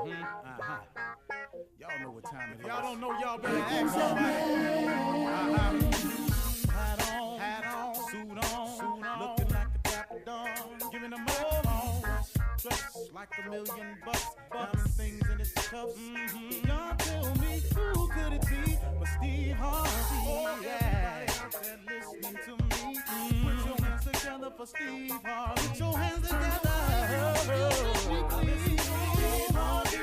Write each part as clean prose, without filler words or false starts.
Y'all know what time it is. Y'all don't know, y'all better ask somebody. Hat on, suit on, looking like a dapper dawn, giving them all. Dressed like $1,000,000, diamond things in its cuffs. Y'all tell me who could it be but Steve Harvey? Oh, yeah. Everybody listening to me. Put your hands together for Steve Harvey. Put your hands together. Steve Harvey.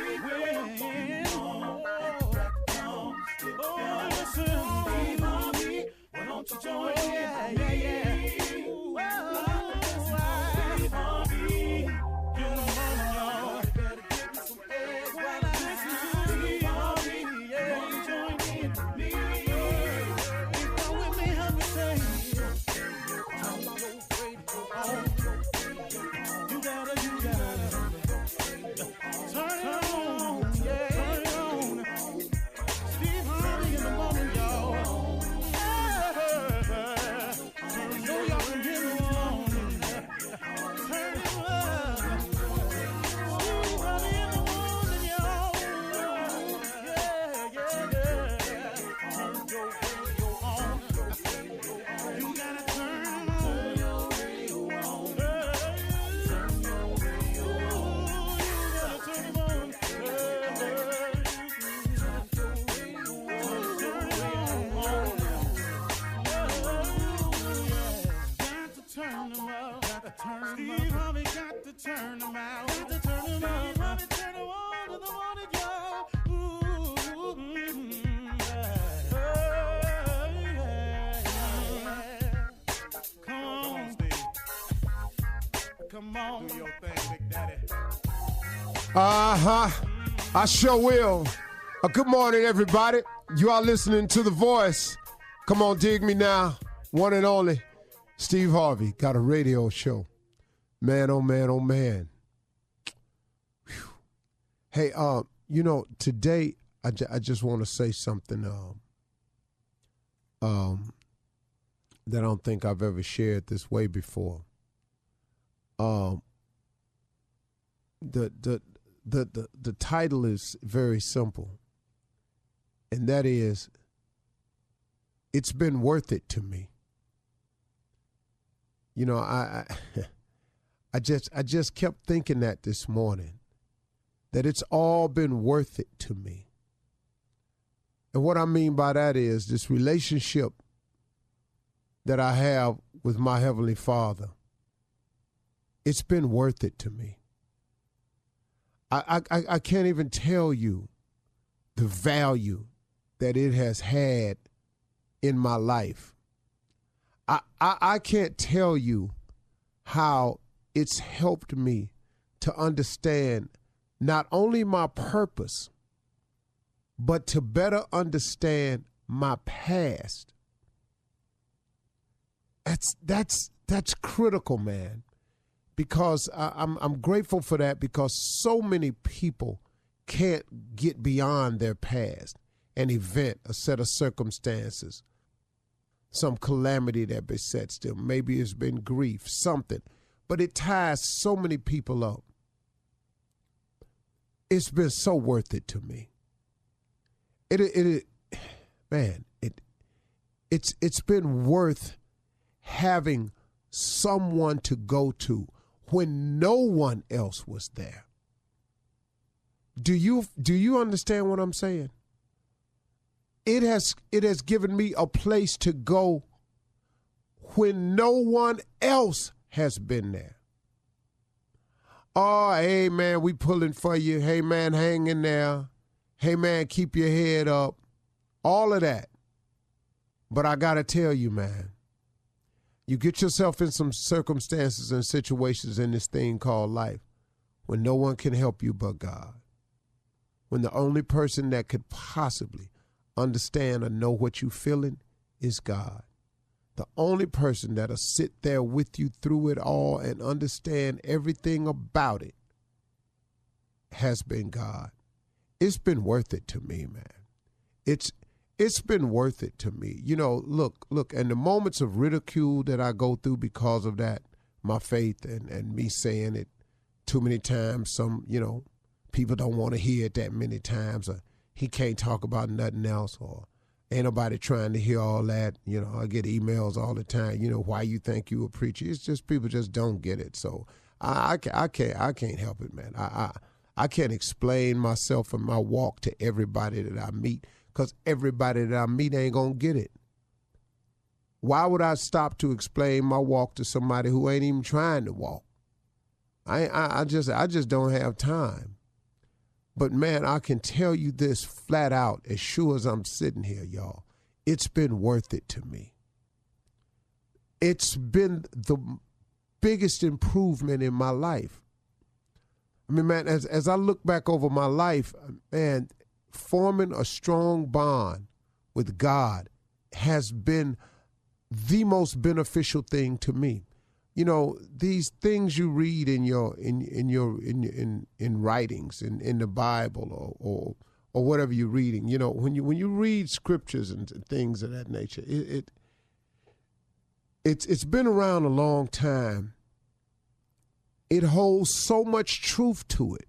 Oh, listen, Steve Harvey. Why don't you join in? Yeah. Steve Harvey. Steve Harvey got to turn them out. Steve Harvey turn them on in the morning, y'all. Come on, Steve. Come on. Do your thing, Big Daddy. I sure will. Good morning, everybody. You are listening to The Voice. Come on, dig me now. One and only. Steve Harvey got a radio show. Man, oh man, oh man. Whew. Hey, today I just want to say something that I don't think I've ever shared this way before. The title is very simple, and that is, it's been worth it to me. You know, I just kept thinking that this morning, that it's all been worth it to me. And what I mean by that is this relationship that I have with my Heavenly Father, it's been worth it to me. I can't even tell you the value that it has had in my life. I can't tell you how it's helped me to understand not only my purpose, but to better understand my past. That's critical, man, because I'm grateful for that, because so many people can't get beyond their past, an event, a set of circumstances, some calamity that besets them. Maybe it's been grief, something. But it ties so many people up. It's been so worth it to me. It's been worth having someone to go to when no one else was there. Do you understand what I'm saying? It has given me a place to go when no one else has been there. Oh, hey, man, we pulling for you. Hey, man, hang in there. Hey, man, keep your head up. All of that. But I got to tell you, man, you get yourself in some circumstances and situations in this thing called life when no one can help you but God. When the only person that could possibly understand or know what you're feeling is God. The only person that'll sit there with you through it all and understand everything about it has been God. It's been worth it to me, man. It's been worth it to me. You know, look, and the moments of ridicule that I go through because of that, my faith and me saying it too many times, some, people don't want to hear it that many times, or he can't talk about nothing else, or ain't nobody trying to hear all that. You know, I get emails all the time, you know, why you think you a preacher. It's just people just don't get it. So I can't help it, man. I can't explain myself and my walk to everybody that I meet, because everybody that I meet ain't going to get it. Why would I stop to explain my walk to somebody who ain't even trying to walk? I just don't have time. But, man, I can tell you this flat out, as sure as I'm sitting here, y'all. It's been worth it to me. It's been the biggest improvement in my life. I mean, man, as I look back over my life, man, forming a strong bond with God has been the most beneficial thing to me. You know, these things you read in writings in the Bible or whatever you're reading, you know, when you read scriptures and things of that nature, it's been around a long time. It holds so much truth to it.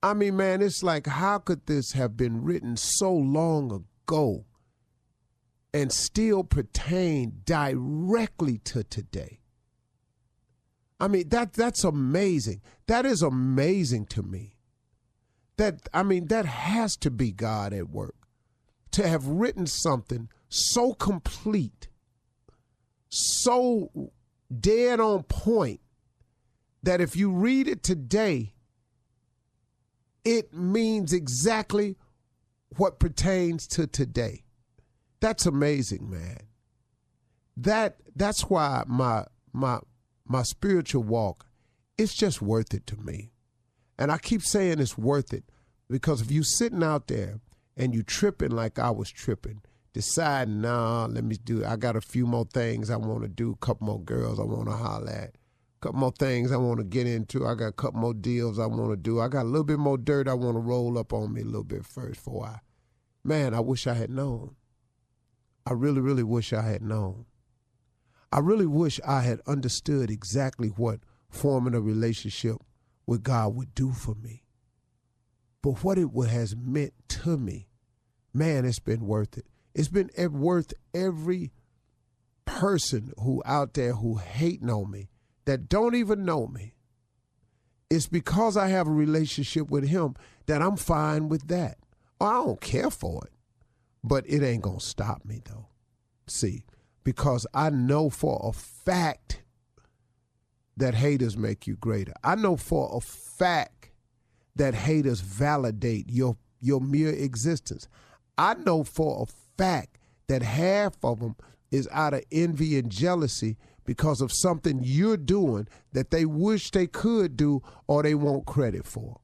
I mean, man, it's like, how could this have been written so long ago and still pertain directly to today? I mean, that's amazing. That is amazing to me. That has to be God at work, to have written something so complete, so dead on point, that if you read it today, it means exactly what pertains to today. That's amazing, man. That's why my spiritual walk, it's just worth it to me. And I keep saying it's worth it because if you sitting out there and you tripping like I was tripping, deciding, nah, I got a few more things I want to do, a couple more girls I want to holler at, a couple more things I want to get into, I got a couple more deals I want to do, I got a little bit more dirt I want to roll up on me a little bit first before I wish I had known. I really, really wish I had known. I really wish I had understood exactly what forming a relationship with God would do for me. But what it has meant to me, man, it's been worth it. It's been worth every person who out there who hating on me, that don't even know me. It's because I have a relationship with him that I'm fine with that. I don't care for it, but it ain't going to stop me, though. See, because I know for a fact that haters make you greater. I know for a fact that haters validate your mere existence. I know for a fact that half of them is out of envy and jealousy because of something you're doing that they wish they could do or they want credit for.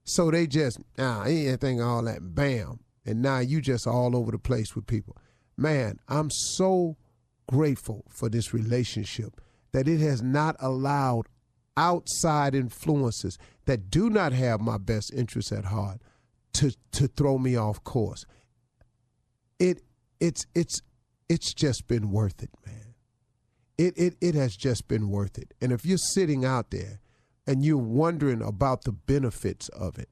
So they just, anything, all that, bam. And now you just all over the place with people. Man, I'm so grateful for this relationship that it has not allowed outside influences that do not have my best interests at heart to throw me off course. It's just been worth it, man. It has just been worth it. And if you're sitting out there and you're wondering about the benefits of it,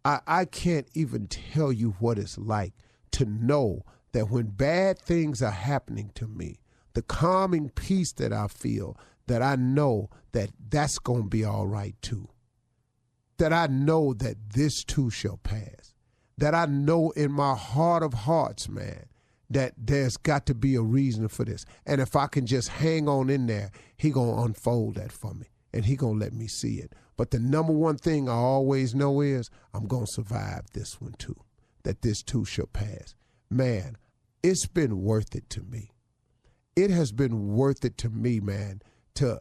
I can't even tell you what it's like to know that when bad things are happening to me, the calming peace that I feel, that I know that that's going to be all right too. That I know that this too shall pass. That I know in my heart of hearts, man, that there's got to be a reason for this. And if I can just hang on in there, he going to unfold that for me. And he going to let me see it. But the number one thing I always know is I'm going to survive this one too. That this too shall pass. Man, it's been worth it to me. It has been worth it to me, man, to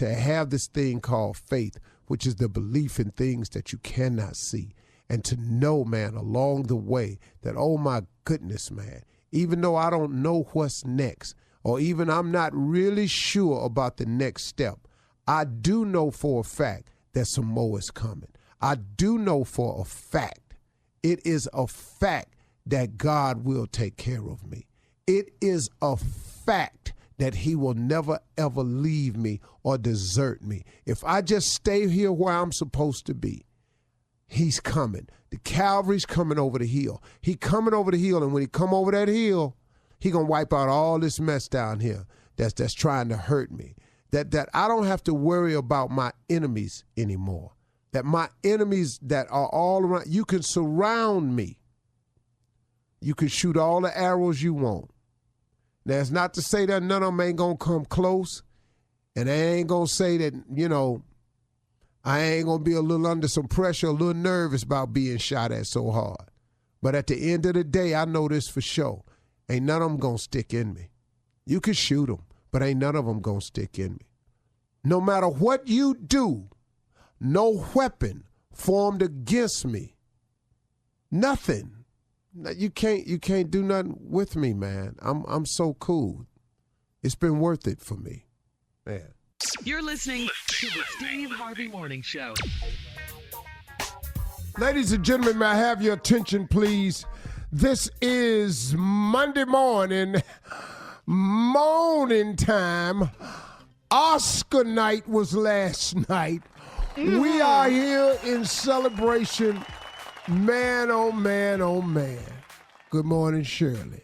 have this thing called faith, which is the belief in things that you cannot see. And to know, man, along the way that, oh my goodness, man, even though I don't know what's next, or even I'm not really sure about the next step, I do know for a fact that some more is coming. I do know for a fact, it is a fact that God will take care of me. It is a fact that he will never, ever leave me or desert me. If I just stay here where I'm supposed to be, he's coming. The Calvary's coming over the hill. He coming over the hill, and when he come over that hill, he going to wipe out all this mess down here that's trying to hurt me. That I don't have to worry about my enemies anymore. That my enemies that are all around, you can surround me. You can shoot all the arrows you want. That's not to say that none of them ain't going to come close, and I ain't going to say that, I ain't going to be a little under some pressure, a little nervous about being shot at so hard. But at the end of the day, I know this for sure. Ain't none of them going to stick in me. You can shoot them, but ain't none of them going to stick in me. No matter what you do, no weapon formed against me. Nothing. You can't do nothing with me, man. I'm so cool. It's been worth it for me, man. You're listening to the Steve Harvey Morning Show. Ladies and gentlemen, may I have your attention, please? This is Monday morning time. Oscar night was last night. We are here in celebration. Man, oh man, oh man. Good morning, Shirley.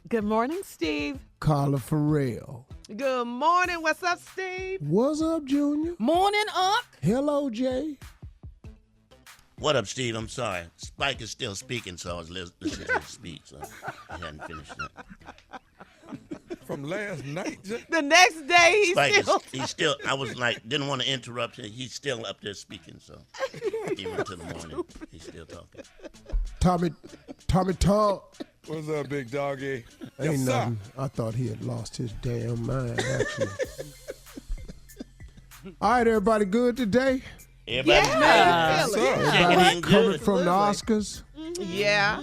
Good morning, Steve. Carla Farrell. Good morning. What's up, Steve? What's up, Junior? Morning, Unc. Hello, Jay. What up, Steve? I'm sorry. Spike is still speaking, so I was listening to him speak, so I hadn't finished that. From last night. The next day, He's still, I was like, didn't want to interrupt him. He's still up there speaking, so even to the morning, he's still talking. Tommy talk. What's up, big doggy? Ain't nothing. I thought he had lost his damn mind, actually. All right, everybody good today? Everybody coming from the Oscars? Yeah.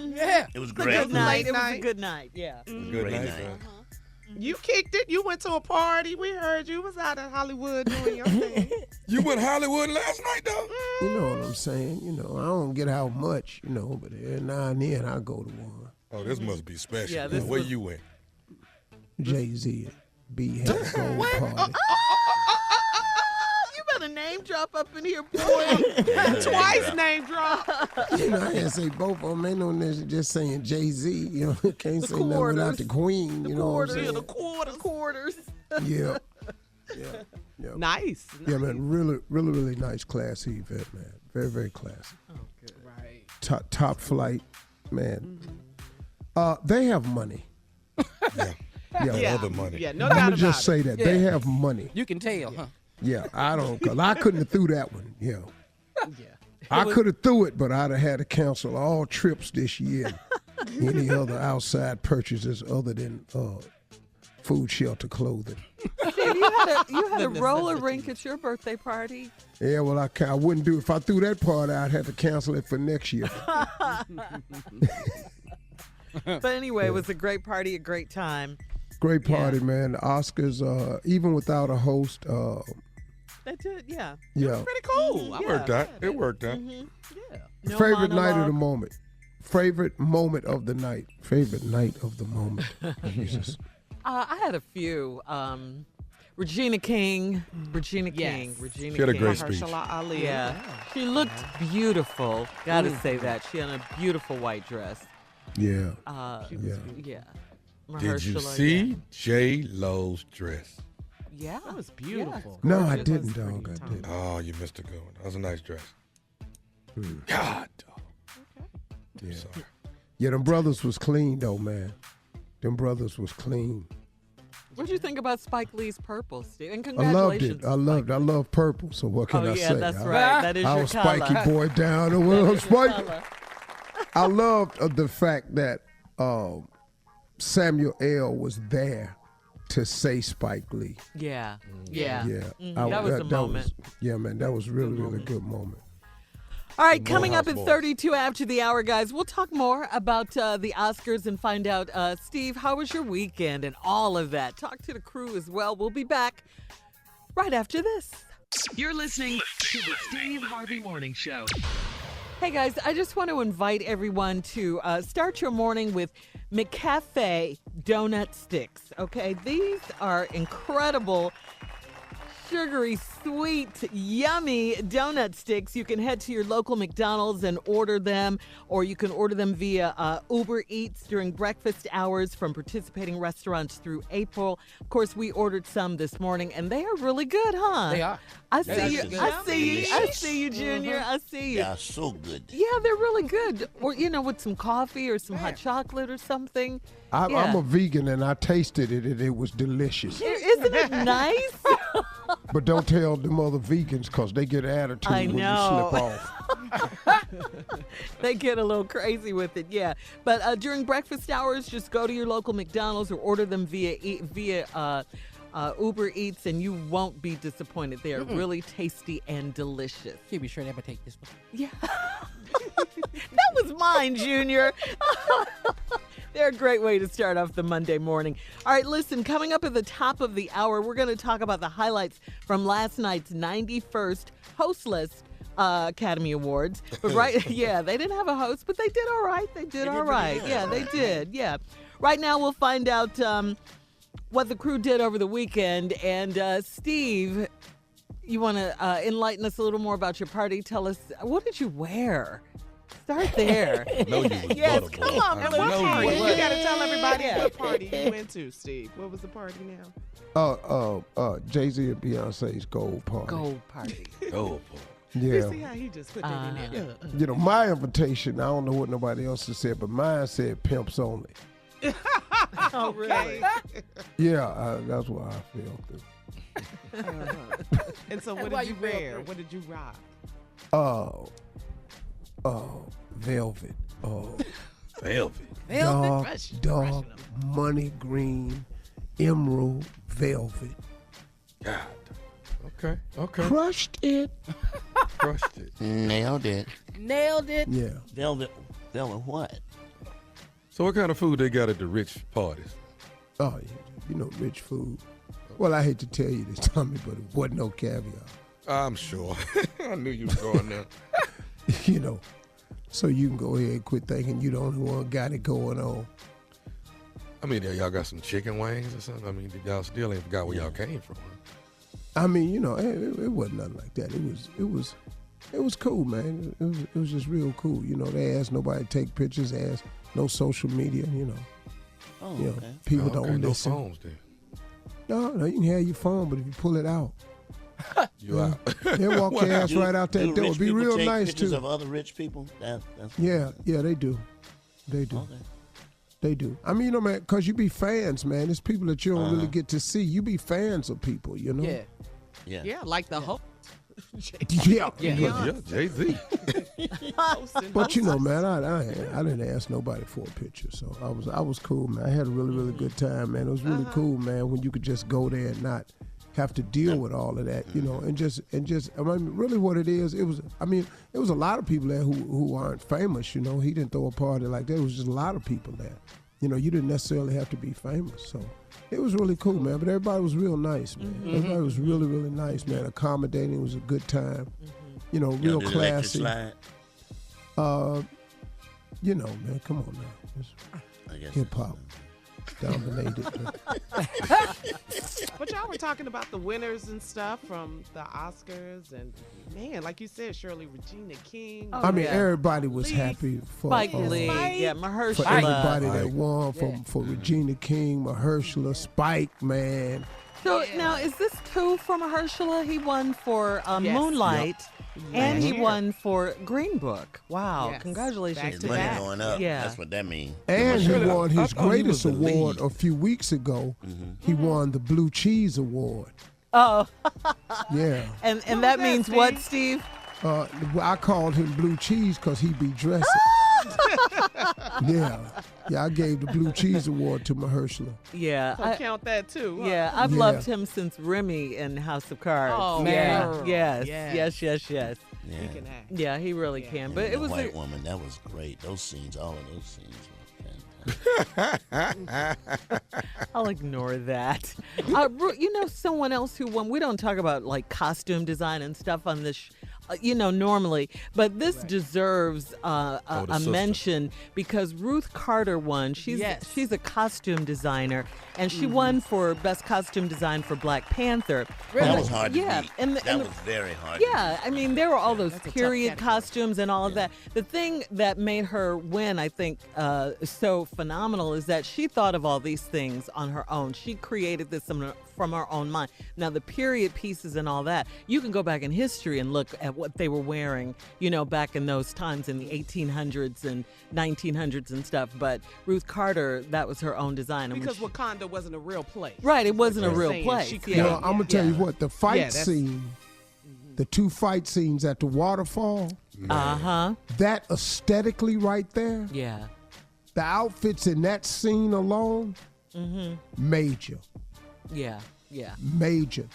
It was It great. was a good night. Yeah. Good night. You kicked it. You went to a party. We heard you was out in Hollywood doing your thing. You went Hollywood last night, though? You know what I'm saying? I don't get out much, but every now and then I go to one. Oh, this must be special. Yeah, Where you went? Jay-Z and B had a gold party. You better name drop up in here, boy. Twice name drop. I didn't say both of them. Ain't no nigga just saying Jay-Z. Can't say nothing without the queen. You know what I'm saying? The quarters. Yeah. Nice. Yeah, man. Really, really, really nice, classy event, man. Very, very classy. Oh, good. Right. Top flight, man. They have money. Yeah. Other money. Yeah, no Let doubt me about just it. say that. They have money. You can tell, huh? Yeah, cause I couldn't have threw that one. Yeah. Yeah. I could have threw it, but I'd have had to cancel all trips this year. Any other outside purchases other than food, shelter, clothing. Steve, you had a roller rink at your birthday party. Yeah, well, I wouldn't do it. If I threw that part out, I'd have to cancel it for next year. But anyway, it was a great party, a great time. Great party, man. The Oscars, even without a host. They did, yeah. Yeah. Pretty cool. It worked out. It worked out. Yeah. No Favorite night of the monologue. moment. Favorite moment of the night. Favorite night of the moment. Jesus. I had a few. Regina King. Regina King. She had a great speech. Mahershala Ali. Yeah. She looked beautiful. Gotta say that. She had a beautiful white dress. Yeah. Yeah. Did you Mahershala, see J-Lo's dress? Yeah. That was beautiful. No, I Gorgeous. didn't, dog. I didn't. Oh, you missed a good one. That was a nice dress. God, dog. I'm sorry. Yeah, them brothers was clean, though, man. Them brothers was clean. What'd you think about Spike Lee's Purple, Steve? And I loved congratulations. it. I love purple, so what can I say? That's right. That is I your was color. Spiky boy down the world. Spike. I loved the fact that Samuel L. was there to say Spike Lee. Yeah. Yeah. That was a moment. Man, that was really, really good moment. All right, coming up at Boys. 32 after the hour, guys, we'll talk more about the Oscars and find out, Steve, how was your weekend and all of that. Talk to the crew as well. We'll be back right after this. You're listening to the Steve Harvey Morning Show. Hey guys, I just want to invite everyone to start your morning with McCafe donut sticks. Okay, these are incredible, sugary, sweet, yummy donut sticks. You can head to your local McDonald's and order them, or you can order them via Uber Eats during breakfast hours from participating restaurants through April. Of course, we ordered some this morning, and they are really good, huh? They are. I They're see you. good. I see you. I see you, Junior. I see you. They are so good. Yeah, they're really good. Or, with some coffee or some hot chocolate or something. I'm a vegan and I tasted it and it was delicious. Isn't it nice? But don't tell them other vegans because they get an attitude I when know. you slip off. They get a little crazy with it, yeah. But during breakfast hours, just go to your local McDonald's or order them via Uber Eats, and you won't be disappointed. They are really tasty and delicious. Can be sure never take this one. Yeah. That was mine, Junior. They're a great way to start off the Monday morning. All right, listen, coming up at the top of the hour, we're going to talk about the highlights from last night's 91st Hostless Academy Awards. But yeah, they didn't have a host, but they did all right. They did all right. Yeah, they did. Yeah. Right now, we'll find out what the crew did over the weekend. And Steve, you want to enlighten us a little more about your party? Tell us, what did you wear? Start there. No, you was Yes, gullible. come on, And man. what know party? you You was. got to tell everybody what party you went to, Steve. What was the party now? Jay-Z and Beyonce's gold party. Gold party. Oh, boy. You see Yeah. how he just put that in there? You know, my invitation, I don't know what nobody else has said, but mine said pimps only. Oh, really? Yeah, that's what I feel. And so what Why did you you wear? feel- What did you rock? Velvet. Velvet. Dark, money green, emerald velvet. God. Okay. Crushed it. Crushed it. Nailed it. Nailed it. Yeah. Velvet what? So what kind of food they got at the rich parties? Oh, yeah. Rich food. Well, I hate to tell you this, Tommy, but it wasn't no caviar. I'm sure. I knew you was going there. So you can go ahead and quit thinking you the only one got it going on. I mean, y'all got some chicken wings or something? I mean, y'all still ain't forgot where y'all came from. I mean, it wasn't nothing like that. It was cool, man. It was just real cool. They asked nobody to take pictures, asked no social media, Oh, You know, okay. people Okay, don't no listen. phones then. No, you can have your phone, but if you pull it out, You out. they walk your ass right out that Do door. rich Be people real take nice pictures too. of other rich people? That's Yeah, they do. They do. Okay. They do. I mean, man, because you be fans, man. It's people that you don't really get to see. You be fans of people, Yeah. Yeah. Yeah, like the whole Yeah. Yeah, Jay-Z. But man, I didn't ask nobody for a picture, so I was cool, man. I had a really good time, man. It was really cool, man, when you could just go there and not have to deal with all of that, and just I mean, really what it is, it was a lot of people there who aren't famous, He didn't throw a party like that. It was just a lot of people there. You didn't necessarily have to be famous, so it was really cool, man. But everybody was real nice, man. Everybody was really, really nice, man. Accommodating. It was a good time. Real Y'all do the electric classy. slide? Man, come on now. It's I guess. hip hop dominated. man. But y'all were talking about the winners and stuff from the Oscars, and man, like you said, Shirley, Regina King. Oh, I mean, yeah. everybody was Lee. happy for Spike Lee. Yeah, for Mahershala. everybody that Spike. won, for Regina King, Mahershala, Spike, man. So now, is this two for Mahershala? He won for Yes. Moonlight, and he Year. won for Green Book. Wow! Yes. Congratulations Back His to money that. going up. Yeah. That's what that means. And he Mahershala, won I his thought he greatest was the award lead. a few weeks ago. He won the Blue Cheese Award. Oh, Yeah. and was that that, means what, Steve? Steve? I called him Blue Cheese because he be dressing. Yeah, I gave the Blue Cheese Award to Mahershala. Yeah, So count that too. Huh? yeah, I've Yeah. loved him since Remy in House of Cards. Oh, yeah, man. yes, Yes. yes. Yeah. He can act. Yeah, he really Yeah. can. And But the it was white a, woman. That was great. Those scenes, all of those scenes were fantastic. I'll ignore that. Someone else who won. We don't talk about like costume design and stuff on this normally. But this deserves a sister. mention because Ruth Carter won. She's a costume designer, and she won for Best Costume Design for Black Panther. That was hard to beat. That was very hard. Yeah, I mean, there were all those That's a tough period category. costumes and all of that. The thing that made her win, I think, so phenomenal is that she thought of all these things on her own. She created this from her own mind. Now, the period pieces and all that, you can go back in history and look at what they were wearing, back in those times in the 1800s and 1900s and stuff. But Ruth Carter, that was her own design. And when Because Wakanda wasn't a real place. Right, it wasn't a You're real saying place. she Yeah. created- I'm going to tell you what, the fight that's- scene, the two fight scenes at the waterfall, Uh-huh. that aesthetically right there, Yeah. the outfits in that scene alone, major Yeah.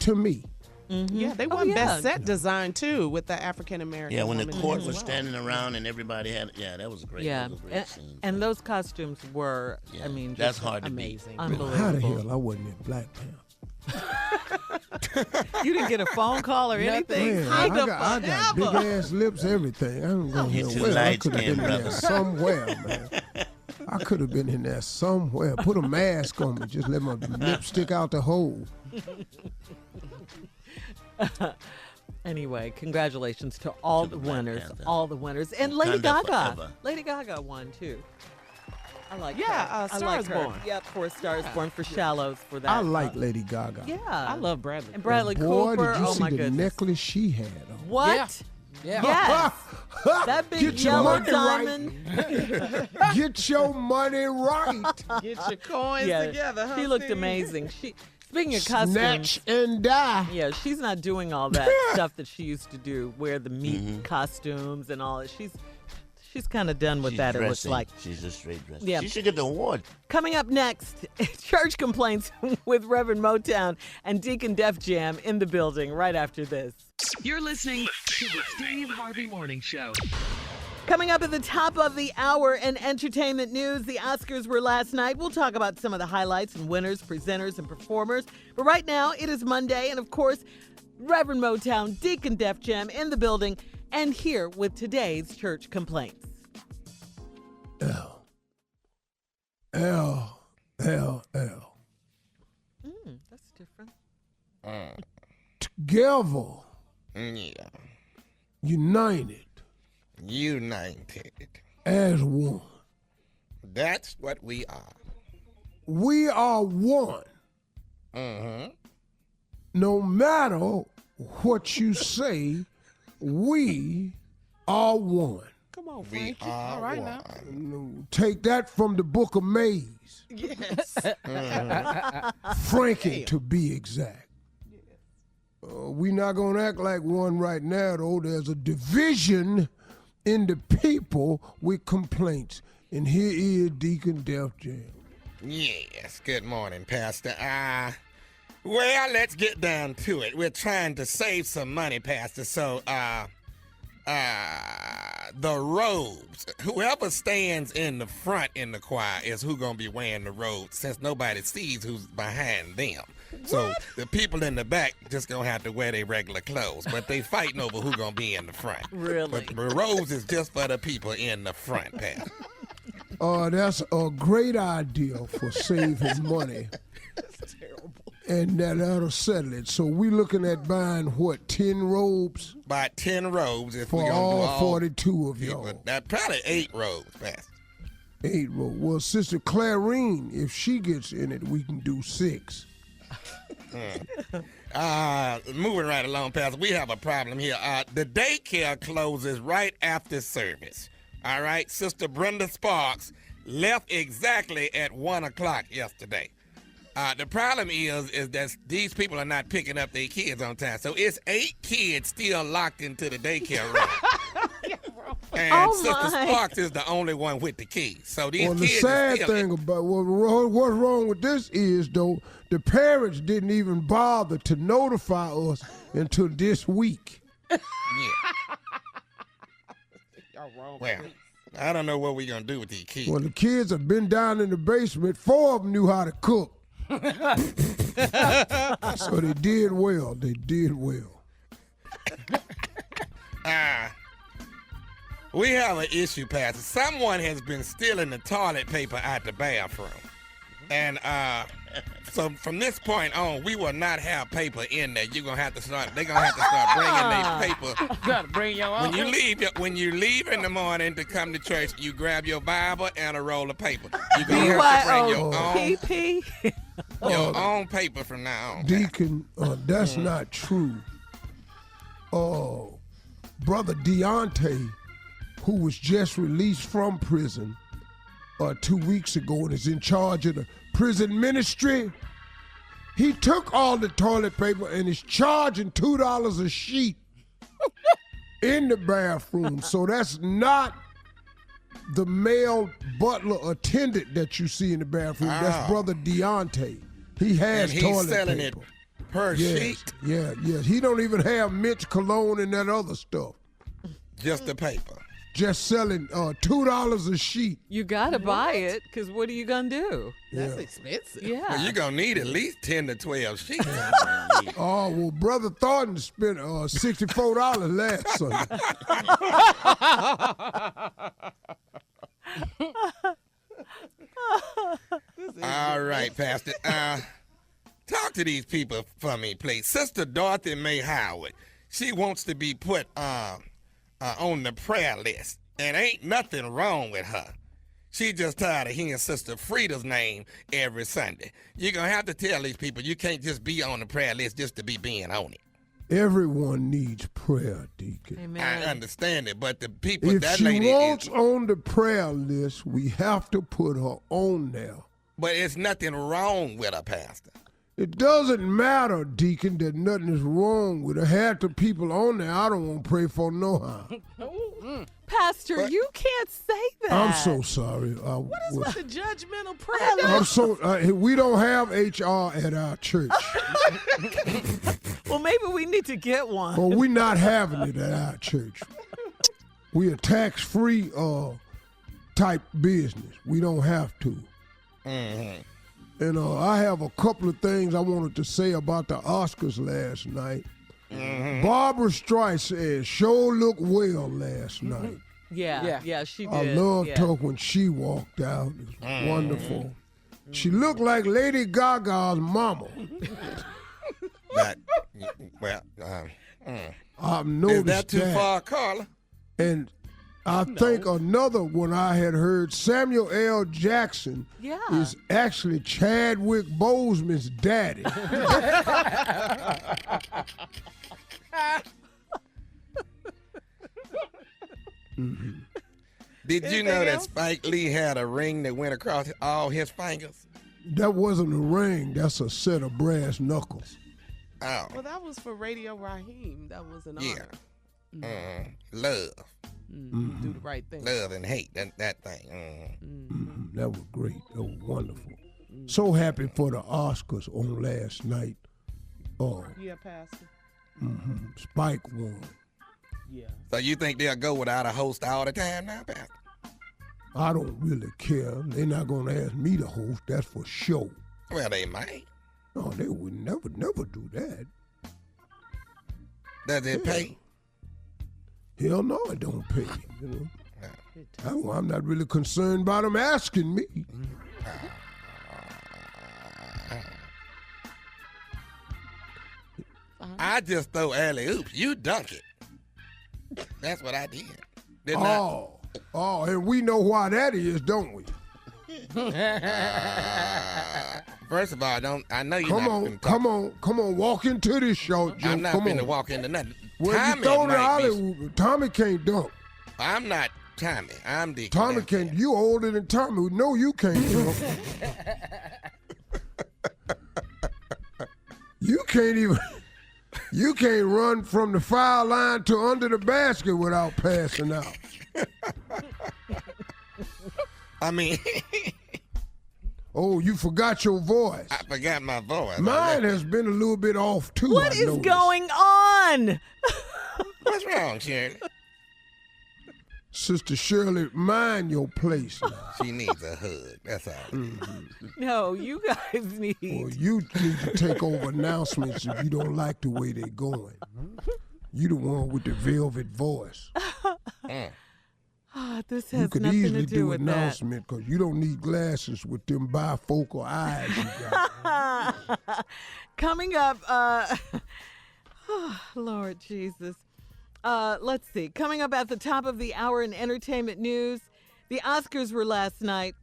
to me. Yeah, they Oh, won yeah. Best Set Design, too, with the African-American Yeah, when the woman court as was well. standing around and everybody had, that was great. Yeah. That was a great scene. And those costumes were, Yeah, I mean, that's just hard to beat. amazing. unbelievable. How the hell I wasn't in Black Panther? You didn't get a phone call or anything? Man, How I the got big ass lips, everything. I don't know You're too where. I light could have been skinned, in there brother. somewhere, man. I could have been in there somewhere. Put a mask on me. Just let my lip stick out the hole. Anyway, congratulations to all the Black winners, Panther. all the winners, and Lady Wakanda Gaga. forever. Lady Gaga won too. I like Yeah, her. Star I like is her. Born. Yep, for Stars Born for Shallows for that. I like Lady Gaga. Yeah, I love Bradley. and Bradley Boy, Cooper. did you Oh see my the goodness! necklace she had on? What? Yeah. Yes, that big Get your yellow money diamond. right. Get your money right. Get your coins Yeah, together, huh, she looked Steve? amazing. Speaking of costumes, Snatch and die. yeah, she's not doing all that stuff that she used to do, wear the meat costumes and all that. She's kind of done with She's that, it looks dressing. like. She's a straight dresser. Yeah. She should get the award. Coming up next, church complaints with Reverend Motown and Deacon Def Jam in the building right after this. You're listening to the Steve Harvey Morning Show. Coming up at the top of the hour in entertainment news, the Oscars were last night. We'll talk about some of the highlights and winners, presenters, and performers. But right now, it is Monday, and of course, Reverend Motown, Deacon Def Jam in the building, and here with today's church complaints. L. That's different. Together, Yeah. united United. as one. That's what we are. We are one. Mm-hmm. No matter what you say, we are one. Come on, We Frankie. are All right one. now. Take that from the book of Mays. Yes. Frankie, to be exact. We not going to act like one right now, though. There's a division in the people with complaints. And here is Deacon Def Jam. Yes. Good morning, Pastor. Well, let's get down to it. We're trying to save some money, Pastor. So, the robes. Whoever stands in the front in the choir is who gonna be wearing the robes, since nobody sees who's behind them. So the people in the back just gonna have to wear their regular clothes, but they fighting over who gonna be in the front. Really? But the robes is just for the people in the front, Pastor. That's a great idea for saving money. That's terrible. And that'll settle it. So we looking at buying, what, 10 robes About 10 robes if for we're gonna do all all 42 of people. y'all. That probably 8 robes, Pastor. 8 robes. Well, Sister Clarine, if she gets in it, we can do 6. Moving right along, Pastor, we have a problem here. The daycare closes right after service. All right, Sister Brenda Sparks left exactly at 1 o'clock yesterday. The problem is that these people are not picking up their kids on time. So it's 8 kids still locked into the daycare room. And Oh, Sister my. Sparks is the only one with the keys. So these Well, the kids sad are still thing about what's wrong with this is, though, the parents didn't even bother to notify us until this week. Yeah. Y'all wrong. Well, I don't know what we're going to do with these kids. Well, the kids have been down in the basement. 4 of them knew how to cook. So they did well. They did well. We have an issue, Pastor. Someone has been stealing the toilet paper out the bathroom. And so from this point on, we will not have paper in there. They're gonna have to start bringing their paper. You gotta bring your own. When you leave in the morning to come to church, you grab your Bible and a roll of paper. You're gonna have to bring your own paper from now on. Deacon, that's not true. Brother Deontay, who was just released from prison 2 weeks ago and is in charge of the prison ministry, he took all the toilet paper and is charging $2 a sheet in the bathroom. So that's not the male butler attendant that you see in the bathroom. That's Brother Deontay. He has and he's toilet selling paper. it per sheet. Yeah. He don't even have mint cologne and that other stuff. Just the paper. Just selling $2 a sheet. You gotta buy it, because what are you gonna do? That's expensive. Yeah. Well, you're going to need at least 10 to 12 sheets. Oh, well, Brother Thornton spent $64 last Sunday. All right, Pastor. Talk to these people for me, please. Sister Dorothy Mae Howard, she wants to be put on the prayer list, and ain't nothing wrong with her. She just tired of hearing Sister Frida's name every Sunday. You're going to have to tell these people you can't just be on the prayer list just to be being on it. Everyone needs prayer, Deacon. Amen. I understand it, but the people, If that she lady wants is, on the prayer list, we have to put her on there. but it's nothing wrong with her, Pastor. It doesn't matter, Deacon, that nothing is wrong with her. Half the people on there I don't want to pray for no how. Pastor, you can't say that. I'm so sorry. What is with the judgmental prayer? I'm so we don't have HR at our church. Well, maybe we need to get one. Well, we're not having it at our church. We a tax-free type business. We don't have to. Mm-hmm. And I have a couple of things I wanted to say about the Oscars last night. Mm-hmm. Barbara Streisand sure looked well last night. Yeah, she did. I loved yeah. her when she walked out. It was wonderful. She looked like Lady Gaga's mama. I've noticed is that too far, Carla? And I think another one I had heard, Samuel L. Jackson is actually Chadwick Boseman's daddy. Mm-hmm. Did you know that Spike Lee had a ring that went across all his fingers? That wasn't a ring. That's a set of brass knuckles. Oh. Well, that was for Radio Raheem. That was an honor. Love. Do the right thing. Love and hate, that thing. That was great. That was wonderful. So happy for the Oscars on last night. Yeah, Pastor. Spike won. Yeah. So you think they'll go without a host all the time now, Pastor? I don't really care. They're not going to ask me to host. That's for sure. Well, they might. No, they would never do that. Does it pay? Hell no, it don't pay. You know? I'm not really concerned about them asking me. I just throw alley-oops. You dunk it. That's what I did. Didn't Oh, and we know why that is, don't we? First of all, I know you're Come on, walk into this show, Joe. I'm not going to walk into nothing. Well, Tommy you throw the might be. alley-oop. Tommy can't dunk. I'm not Tommy. I'm the Tommy can't. You older than Tommy. No, you can't dunk. You can't even. You can't run from the foul line to under the basket without passing out. I mean. Oh, you forgot your voice. I forgot my voice. Mine has been a little bit off, too. What is going on? What's wrong, Shirley? Sister Shirley, mind your place now. She needs a hug. That's all. No, you guys need. Well, you need to take over announcements if you don't like the way they're going. You the one with the velvet voice. This You has could nothing easily to do do with announcement because you don't need glasses with them bifocal eyes you got. that. Coming up, Lord Jesus. Let's see. Coming up at the top of the hour in entertainment news, the Oscars were last night.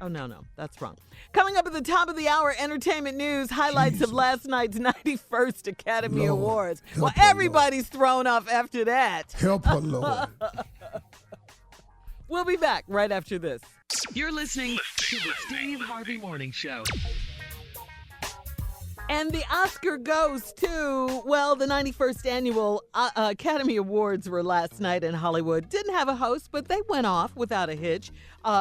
Oh, no, that's wrong. Coming up at the top of the hour, entertainment news, highlights of last night's 91st Academy Lord, Awards. help Well, her, everybody's thrown off after that. Help her, Lord. We'll be back right after this. You're listening to the Steve Harvey Morning Show. And the Oscar goes to, well, the 91st Annual Academy Awards were last night in Hollywood. Didn't have a host, but they went off without a hitch.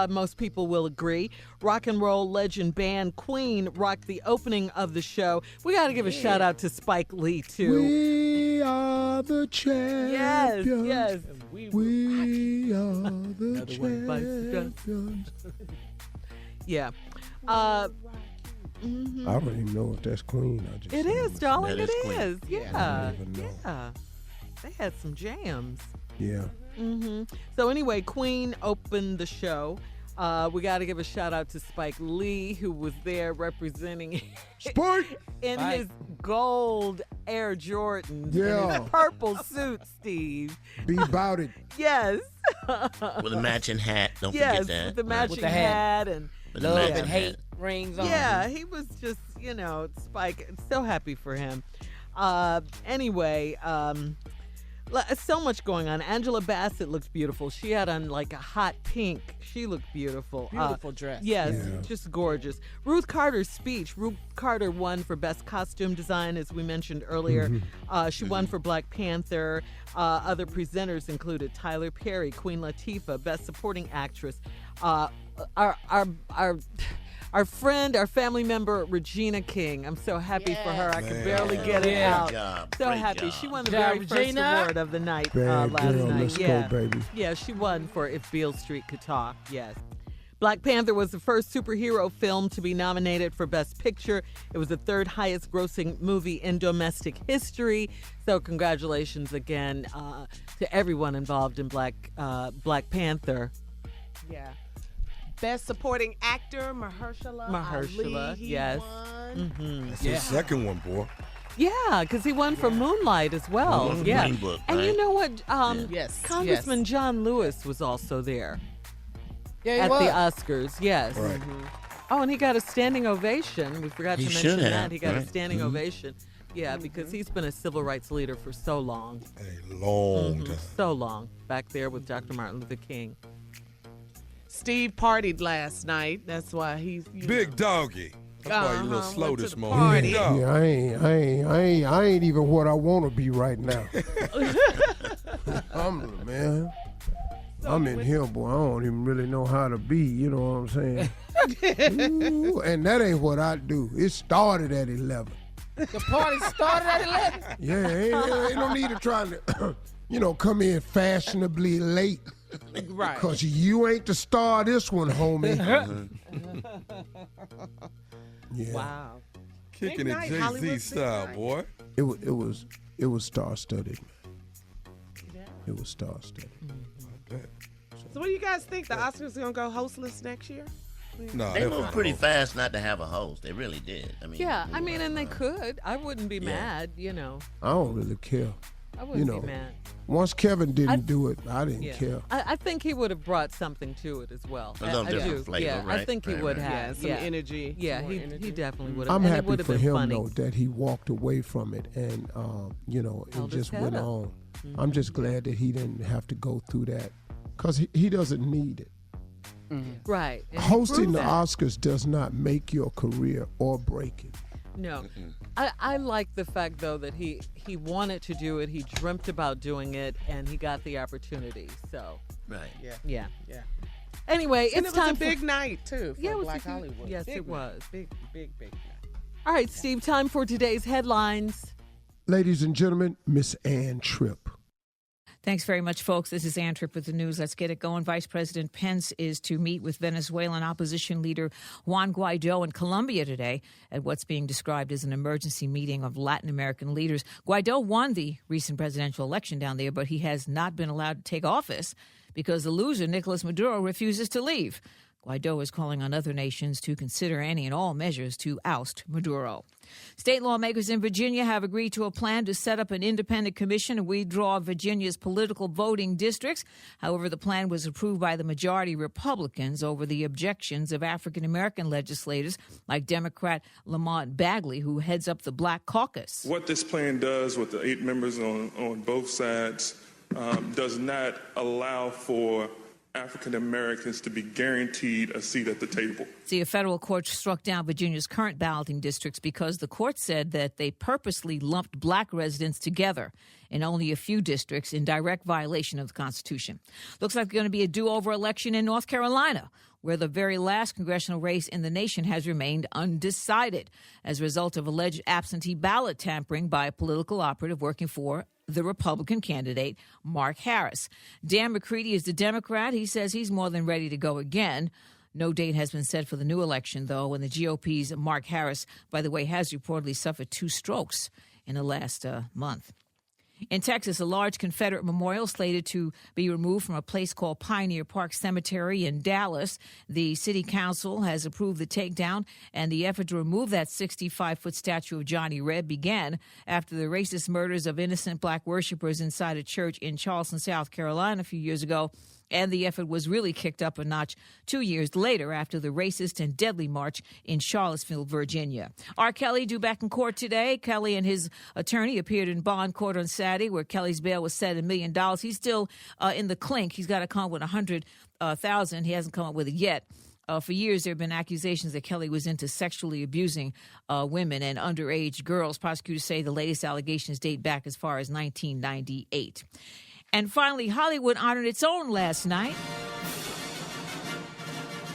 Most people will agree. Rock and roll legend band Queen rocked the opening of the show. We got to give a shout out to Spike Lee, too. We are the champions. Yes. We are the champions. Yeah. I don't even know if that's Queen. It is, darling. That It is Queen. is. Yeah. I don't even know. Yeah. They had some jams. Yeah. So anyway, Queen opened the show. We got to give a shout out to Spike Lee, who was there representing Spike! in his gold Air Jordans, Yeah. in his purple suit, Steve. Be about it. Yes. With a matching hat. Don't Yes, forget that. with the matching With the hat. hat and With the Love matching and hate hat. rings on. yeah, he was just, Spike. So happy for him. Anyway, so much going on. Angela Bassett looks beautiful. She had on like a hot pink. She looked beautiful. Beautiful dress. Yes, Yeah. just gorgeous. Ruth Carter's speech. Ruth Carter won for Best Costume Design, as we mentioned earlier. She won for Black Panther. Other presenters included Tyler Perry, Queen Latifah, Best Supporting Actress. Our friend, our family member, Regina King. I'm so happy for her. I can barely get it Yeah. out. Great job. So Great happy. job. She won the Good job, very first Regina. award of the night Bad last girl. night. Let's Yeah. go, baby. Yeah, she won for If Beale Street Could Talk. Yes. Black Panther was the first superhero film to be nominated for Best Picture. It was the third highest grossing movie in domestic history. So congratulations again to everyone involved in Black Panther. Yeah. Best supporting actor, Mahershala Ali. He yes. won. That's the second one, boy. Yeah, because he won for Moonlight as well. Mhm. Yeah. Green Book, And you right? know what? Yes, Congressman yes. John Lewis was also there Yeah, he at was. the Oscars. Yes. Right. Oh, and he got a standing ovation. We forgot He to should mention have, that. He got a right? standing ovation. Yeah, because he's been a civil rights leader for so long. A long time. So long. Back there with Dr. Martin Luther King. Steve partied last night. That's why he's Big doggy. That's why you a little slow went to this the morning. party. Big dog. Yeah, I ain't even what I want to be right now. Man. I'm in here, boy. I don't even really know how to be. You know what I'm saying? Ooh, and that ain't what I do. It started at 11. The party started at 11. Yeah, ain't no need to try to, come in fashionably late. Right. Because you ain't the star of this one, homie. Yeah. Wow. Kicking Big it night, Jay-Z Hollywood, style, big boy. It was star-studded, man. It was star-studded. So what do you guys think? The Oscars are going to go hostless next year? No, They that's moved not pretty cool. fast not to have a host. They really did. I mean, Yeah, I mean, and they could. I wouldn't be Yeah. mad, I don't really care. I wouldn't know, be mad. Once Kevin didn't do it, I didn't Yeah. care. I think he would have brought something to it as well. A little I different do. flavor, Yeah, I right? think he Right, would right. Yeah, have. some energy. Yeah, more he energy. definitely would have. I'm and it happy would have for been him, funny. though, that he walked away from it and, it Held his just head went up. on. I'm just glad that he didn't have to go through that because he doesn't need it. Right. and he Hosting proved the that. Oscars does not make your career or break it. No. I like the fact, though, that he wanted to do it. He dreamt about doing it, and he got the opportunity. So, Right. yeah. Yeah. Anyway, And it's it was time a big night, too, for Yeah, it was a Black huge- Hollywood. yes, Big it night. was. Big night. All right, Steve, time for today's headlines. Ladies and gentlemen, Miss Ann Tripp. Thanks very much, folks. This is Ann Tripp with the news. Let's get it going. Vice President Pence is to meet with Venezuelan opposition leader Juan Guaido in Colombia today at what's being described as an emergency meeting of Latin American leaders. Guaido won the recent presidential election down there, but he has not been allowed to take office because the loser, Nicolas Maduro, refuses to leave. Guaido is calling on other nations to consider any and all measures to oust Maduro. State lawmakers in Virginia have agreed to a plan to set up an independent commission to withdraw Virginia's political voting districts. However, the plan was approved by the majority Republicans over the objections of African-American legislators like Democrat Lamont Bagley, who heads up the Black Caucus. What this plan does with the 8 members on both sides does not allow for African Americans to be guaranteed a seat at the table. See, a federal court struck down Virginia's current balloting districts because the court said that they purposely lumped black residents together in only a few districts in direct violation of the Constitution. Looks like there's going to be a do-over election in North Carolina, where the very last congressional race in the nation has remained undecided as a result of alleged absentee ballot tampering by a political operative working for the Republican candidate, Mark Harris. Dan McCready is the Democrat. He says he's more than ready to go again. No date has been set for the new election, though, and the GOP's Mark Harris, by the way, has reportedly suffered 2 strokes in the last month. In Texas, a large Confederate memorial slated to be removed from a place called Pioneer Park Cemetery in Dallas. The city council has approved the takedown, and the effort to remove that 65-foot statue of Johnny Reb began after the racist murders of innocent black worshipers inside a church in Charleston, South Carolina a few years ago. And the effort was really kicked up a notch 2 years later after the racist and deadly march in Charlottesville, Virginia. R. Kelly due back in court today. Kelly and his attorney appeared in bond court on Saturday, where Kelly's bail was set at $1 million. He's still in the clink. He's got to come up with $100,000. He hasn't come up with it yet. For years, there have been accusations that Kelly was into sexually abusing women and underage girls. Prosecutors say the latest allegations date back as far as 1998. And finally, Hollywood honored its own last night.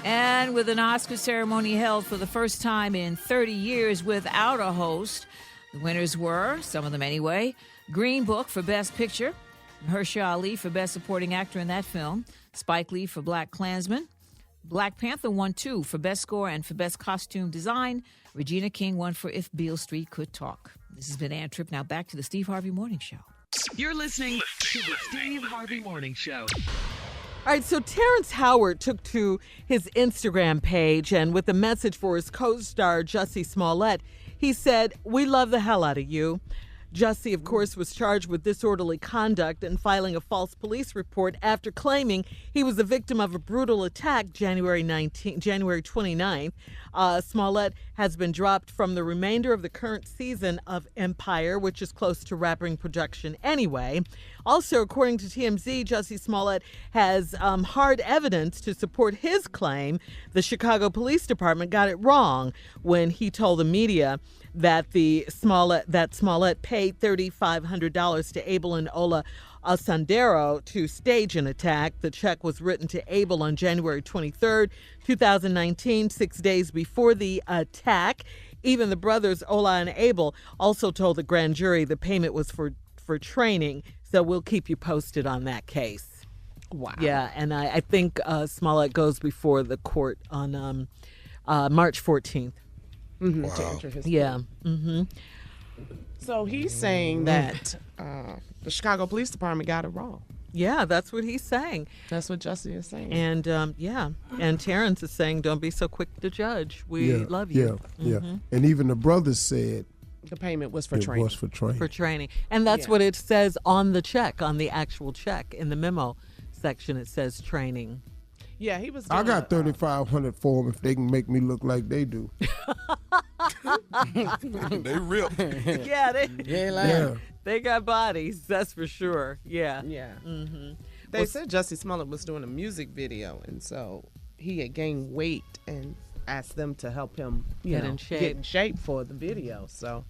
And with an Oscar ceremony held for the first time in 30 years without a host, the winners were, some of them anyway, Green Book for Best Picture, Mahershala Ali for Best Supporting Actor in that film, Spike Lee for Black Klansman, Black Panther won 2 for Best Score and for Best Costume Design. Regina King won for If Beale Street Could Talk. This has been Ann Tripp. Now back to the Steve Harvey Morning Show. You're listening to the Steve Harvey Morning Show. All right, so Terrence Howard took to his Instagram page, and with a message for his co-star, Jussie Smollett, he said, "We love the hell out of you." Jussie, of course, was charged with disorderly conduct and filing a false police report after claiming he was the victim of a brutal attack January 29th. Smollett has been dropped from the remainder of the current season of Empire, which is close to wrapping production anyway. Also, according to TMZ, Jussie Smollett has hard evidence to support his claim the Chicago Police Department got it wrong when he told the media that Smollett paid $3,500 to Abel and Ola Sandero to stage an attack. The check was written to Abel on January 23rd, 2019, 6 days before the attack. Even the brothers Ola and Abel also told the grand jury the payment was for training. So we'll keep you posted on that case. Wow. Yeah, and I think Smollett goes before the court on March 14th. Mm-hmm, to enter his Yeah. Mm-hmm. So he's saying that the Chicago Police Department got it wrong. Yeah, that's what he's saying. That's what Jussie is saying. And and Terrence is saying, don't be so quick to judge. We love you. Yeah. And even the brothers said the payment was for training. For training. And that's what it says on the check, on the actual check. In the memo section, it says training. Yeah, he was. I got $3,500 for them if they can make me look like they do. They real. They got bodies, that's for sure. Yeah. Yeah. Mm-hmm. They said Jussie Smollett was doing a music video, and so he had gained weight and asked them to help him get in shape for the video. So,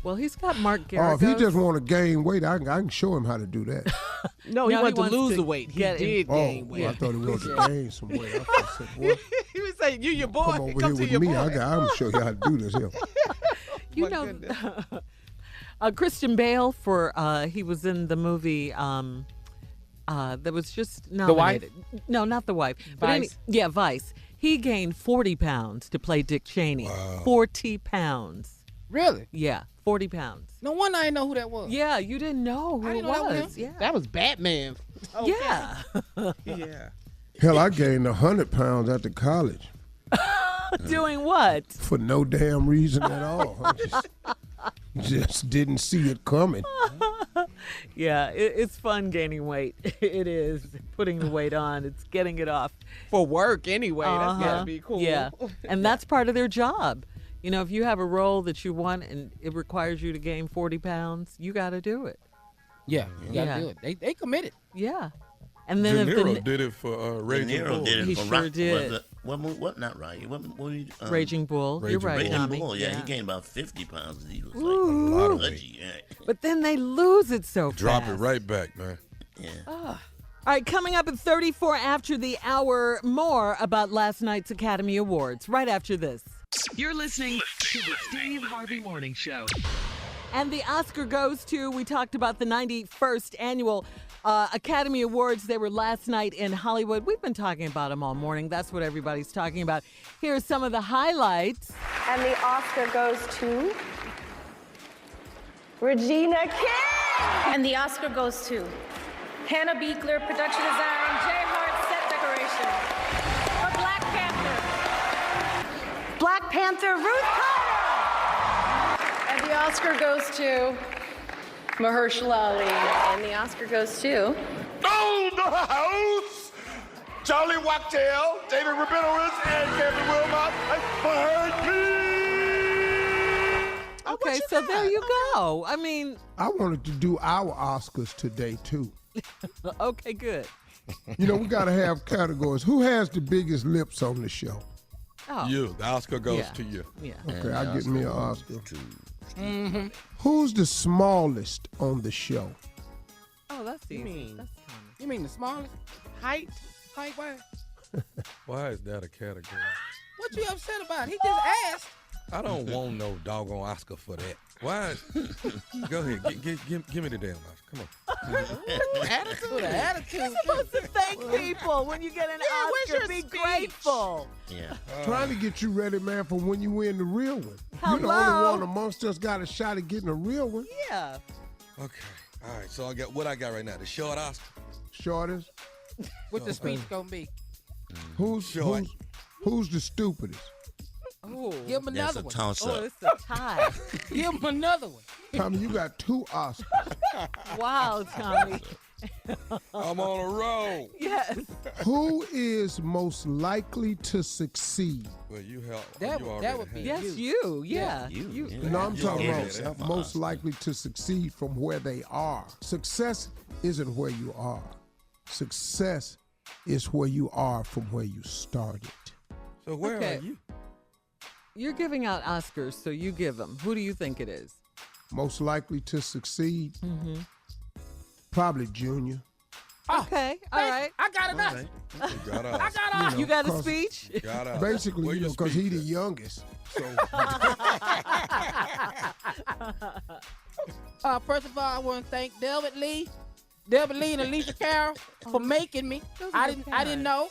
well, he's got Mark Garagos. Oh, if he just want to gain weight, I can show him how to do that. No, he wanted to lose the weight. He did gain weight. I thought he wanted to gain some weight. I said, boy, he was saying, "You your boy, come over here with me. I'm gonna show you how to do this here." You know, Christian Bale he was in the movie that was just nominated. The wife? No, not the wife. But Vice? Vice. He gained 40 pounds to play Dick Cheney. Wow. 40 pounds. Really? Yeah, 40 pounds. No wonder I didn't know who that was. Yeah, you didn't know who I it didn't know that was was. him. Yeah. That was Batman. Okay. Yeah. Yeah. Hell, I gained 100 pounds after college Doing what? for no damn reason at all. I just didn't see it coming. Yeah, it's fun gaining weight. It is. Putting the weight on. It's getting it off. For work anyway. That's gotta be cool. Yeah. And that's part of their job. You know, if you have a role that you want and it requires you to gain 40 pounds, you got to do it. Yeah, you gotta do it. They committed. Yeah. And then De if Niro did it for Raging De Niro Bull. did it He for sure Rock. did. What not Rocky? What Raging Bull. You're right, Raging Tommy. Bull. Yeah, he gained about 50 pounds. He was Ooh. like a lot of weight. Yeah. But then they lose it so Drop fast. it right back, man. Yeah. All right, coming up at 34 after the hour, more about last night's Academy Awards, right after this. You're listening to the Steve Harvey Morning Show. And the Oscar goes to, we talked about the 91st annual Academy Awards. They were last night in Hollywood. We've been talking about them all morning. That's what everybody's talking about. Here are some of the highlights. And the Oscar goes to Regina King. And the Oscar goes to Hannah Beekler, production design, Jay Hart, set decoration. For Black Panther. Black Panther, Ruth Carter. And the Oscar goes to Mahershala Ali. And the Oscar goes to On the house, Charlie Wachtell, David Rabinowitz, and Kevin Wilmot, Okay, so there you go. I mean, I wanted to do our Oscars today, too. okay, good. You know, we got to have categories. Who has the biggest lips on the show? Oh. You. The Oscar goes Yeah. to you. Yeah. Okay, I'll get me an Oscar. Who's the smallest on the show? Oh, that's easy. mean? That's funny. You mean the smallest? Height. Height, why? Why is that a category? What you upset about? He just asked. I don't want no doggone Oscar for that. Why? Go ahead. Give me the damn Oscar. Come on. Attitude, attitude. You're supposed to thank people when you get an where's Oscar. your Be speech? grateful. Yeah. Trying to get you ready, man, for when you win the real one. You're the Hello? only one amongst us got a shot at getting a real one. Yeah. Okay. All right. So I got what I got right now. The short Oscar. Shortest. What the speech gonna be? Who's the stupidest? Oh, Give him That's another a one. toss-up. it's a tie. Give him another one. Tommy, you got 2 Oscars. Wow, Tommy. I'm on a roll. Yes. Who is most likely to succeed? Well, you help. That you would- already that would be had. Yes, you. Yeah. You. No, I'm You talking gave about yourself an most Oscar. likely to succeed from where they are. Success isn't where you are. Success is where you are from where you started. So where Okay. are you? You're giving out Oscars, so you give them. Who do you think it is? Most likely to succeed? Probably Junior. Okay. All right. I got an Oscar. You got us. I got an You got a 'cause- speech? You got us. Basically, Where you know, your because he speech the at? youngest. So First of all, I want to thank Delbert Lee and Alicia Carroll for making me. I didn't know.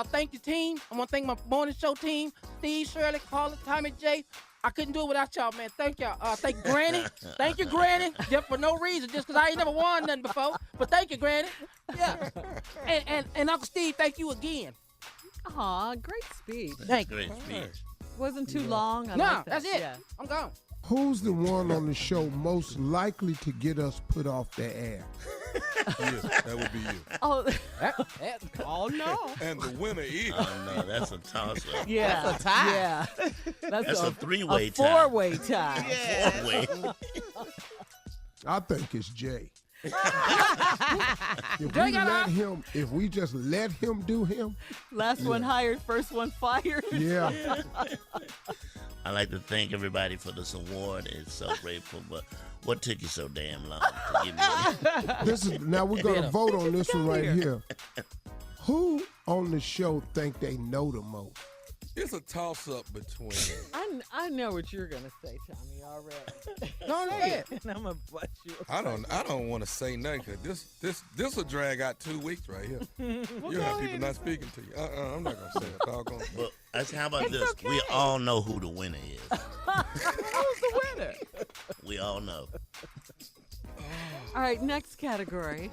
Thank you, team. I want to thank my morning show team, Steve, Shirley, Carla, Tommy J. I couldn't do it without y'all, man. Thank y'all. Thank Granny. Thank you, Granny. Just for no reason, just because I ain't never won nothing before. But thank you, Granny. Yeah. And Uncle Steve, thank you again. Aw, great speech. Thank you. Great speech. Wasn't too long. I No, like that. that's it. Yeah. I'm gone. who's the one on the show most likely to get us put off the air? Yes, that would be you. Oh, Oh, no. And the winner is. Oh, no, that's a toss-up. yeah. That's a tie. Yeah. That's a three-way a tie. four-way tie. Four-way. I think it's Jay. If we just let him do him. Last one hired, first one fired. Yeah. I'd like to thank everybody for this award. It's so grateful, but what took you so damn long to give me it? Now we're going to vote on this one right here. Who on the show think they know the most? It's a toss-up between. I know what you're gonna say, Tommy, already. No, say it. And I'm gonna butt you. I don't want to say nothing because this will drag out 2 weeks right here. You have people not speaking to you. I'm not gonna say it. Doggone. Well, how about this? Okay. We all know who the winner is. Who's the winner? We all know. All right, next category.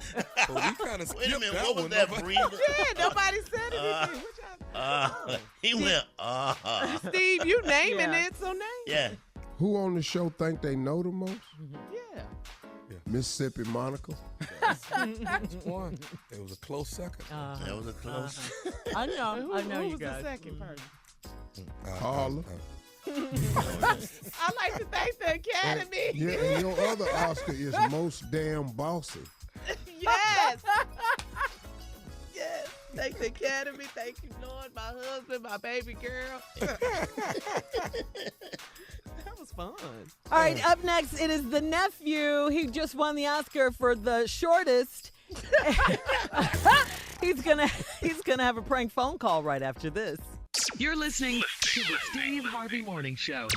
Well, we kind of Wait a minute, what was that breather? Yeah, nobody said anything. He went, Steve, you naming it, so name it. Yeah. Who on the show think they know the most? Yeah. Mississippi Monica. One. It was a close second. That was a close. I know who you was guys. the second person? Carla. I like to thank the Academy. Yeah, and your other Oscar is most damn bossy. Yes. Yes. Thank the Academy. Thank you, Lord, my husband, my baby girl. That was fun. All right, up next, it is the nephew. He just won the Oscar for the shortest. He's gonna have a prank phone call right after this. You're listening to the Steve Harvey Morning Show.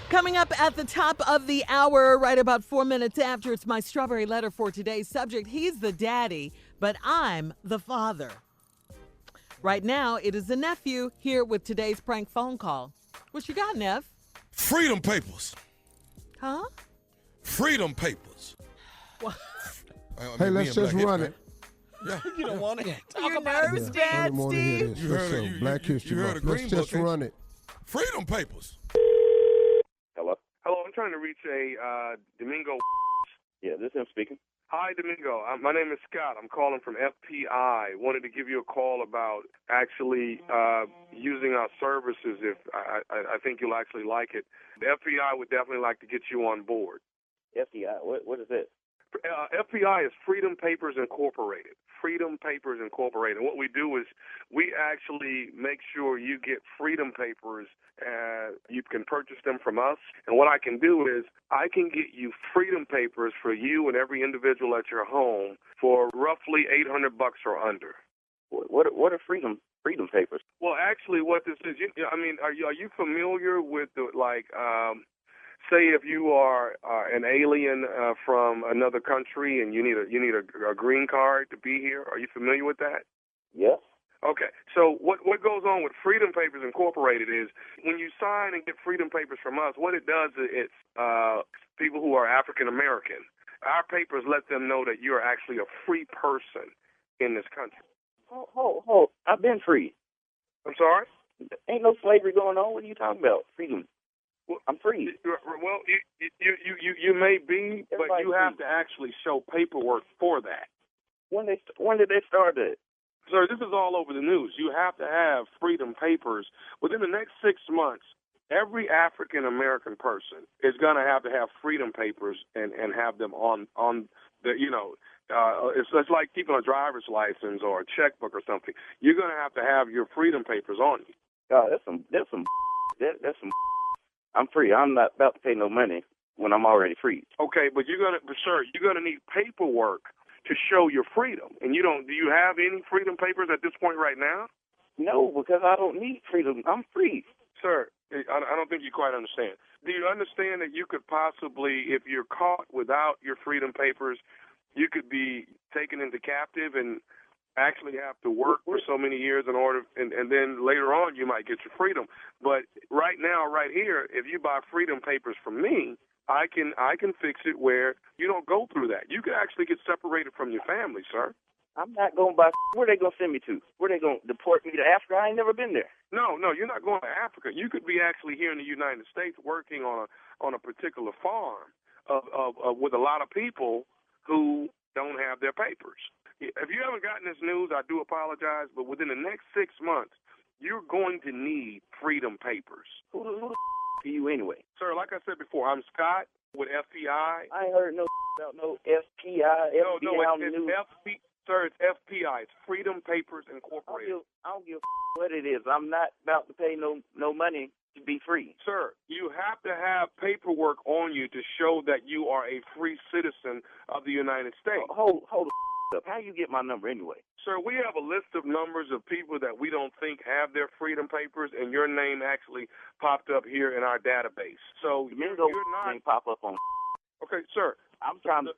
Coming up at the top of the hour, right about 4 minutes after, it's my strawberry letter for today's subject. He's the daddy, but I'm the father. Right now, it is the nephew here with today's prank phone call. What you got, Neff? Freedom Papers. Huh? Freedom Papers. What? Hey, let's just run it. Yeah. You don't want to talk Your about nerves, it. Dad, want to hear Steve? this. You heard Let's it. Black History you heard Month. the Let's Green just Book, ain't run it. Freedom Papers. Hello? Hello, I'm trying to reach a Domingo. Yeah, this is him speaking. Hi, Domingo. My name is Scott. I'm calling from FPI. Wanted to give you a call about actually using our services. If I think you'll actually like it. The FPI would definitely like to get you on board. FDI, what is it? FPI is Freedom Papers Incorporated. Freedom Papers Incorporated. What we do is we actually make sure you get freedom papers. You can purchase them from us. And what I can do is I can get you freedom papers for you and every individual at your home for roughly $800 or under. What are freedom papers? Well, actually, what this is, are you familiar with say if you are an alien from another country and you need a green card to be here? Are you familiar with that? Yes. Okay. So what goes on with Freedom Papers Incorporated is when you sign and get freedom papers from us, what it does is it's people who are African American. Our papers let them know that you're actually a free person in this country. Hold. I've been free. I'm sorry? Ain't no slavery going on. What are you talking about? Freedom. Well, I'm free. Well, you may be, but you have to actually show paperwork for that. When did they start it? Sir, this is all over the news. You have to have freedom papers. Within the next 6 months, every African-American person is going to have freedom papers and have them on the, it's like keeping a driver's license or a checkbook or something. You're going to have your freedom papers on you. God, that's some I'm free. I'm not about to pay no money when I'm already free. Okay, but you're gonna need paperwork to show your freedom. And do you have any freedom papers at this point right now? No, because I don't need freedom. I'm free. Sir, I don't think you quite understand. Do you understand that you could possibly, if you're caught without your freedom papers, you could be taken into captive and actually have to work for so many years in order, and then later on you might get your freedom. But right now, right here, if you buy freedom papers from me, I can fix it where you don't go through that. You can actually get separated from your family, sir. I'm not going to buy. Where they going to send me to? Where they going to deport me to Africa? I ain't never been there. No, you're not going to Africa. You could be actually here in the United States working on a particular farm with a lot of people who don't have their papers. If you haven't gotten this news, I do apologize, but within the next 6 months, you're going to need freedom papers. Who the are you anyway? Sir, like I said before, I'm Scott with FPI. I ain't heard about no FPI. Sir, it's FPI. It's Freedom Papers Incorporated. I don't give what it is. I'm not about to pay no money to be free. Sir, you have to have paperwork on you to show that you are a free citizen of the United States. Hold up. How you get my number anyway? Sir, we have a list of numbers of people that we don't think have their freedom papers, and your name actually popped up here in our database. So you're not pop up on. Okay, sir. I'm trying to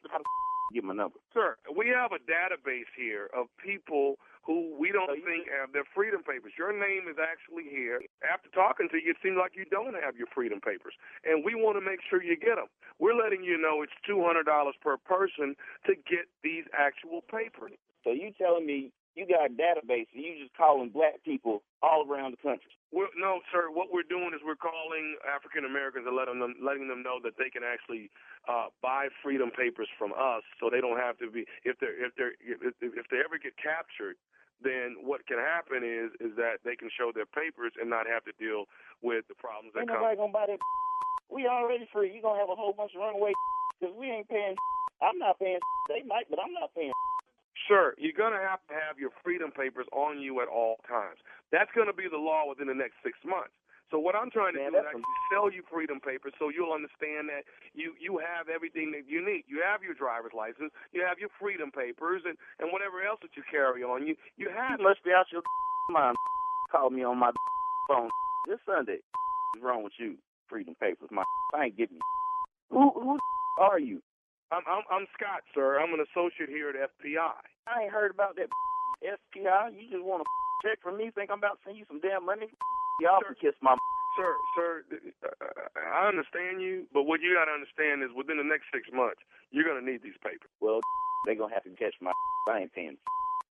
get my number. Sir, we have a database here of people who we don't think have their freedom papers. Your name is actually here. After talking to you, it seems like you don't have your freedom papers, and we want to make sure you get them. We're letting you know it's $200 per person to get these actual papers. So you telling me you got a database and you just calling black people all around the country? No, sir. What we're doing is we're calling African Americans and letting them know that they can actually buy freedom papers from us, so they don't have to be. If they ever get captured, then what can happen is that they can show their papers and not have to deal with the problems that come. Ain't nobody gonna buy that. We already free. You gonna have a whole bunch of runaway because we ain't paying. I'm not paying. They might, but I'm not paying. Sir, you're going to have your freedom papers on you at all times. That's going to be the law within the next 6 months. So what I'm trying to do is actually sell you freedom papers so you'll understand that you have everything that you need. You have your driver's license, you have your freedom papers, and whatever else that you carry on you. You have. You must be out your mind. Call me on my phone this Sunday. What's wrong with you? Freedom papers, I ain't getting you. Who are you? I'm Scott, sir. I'm an associate here at FPI. I ain't heard about that SPI. You just want to check from me? Think I'm about to send you some damn money? Y'all can kiss my. Sir, I understand you, but what you got to understand is within the next 6 months, you're going to need these papers. Well, they're going to have to catch my. I ain't paying.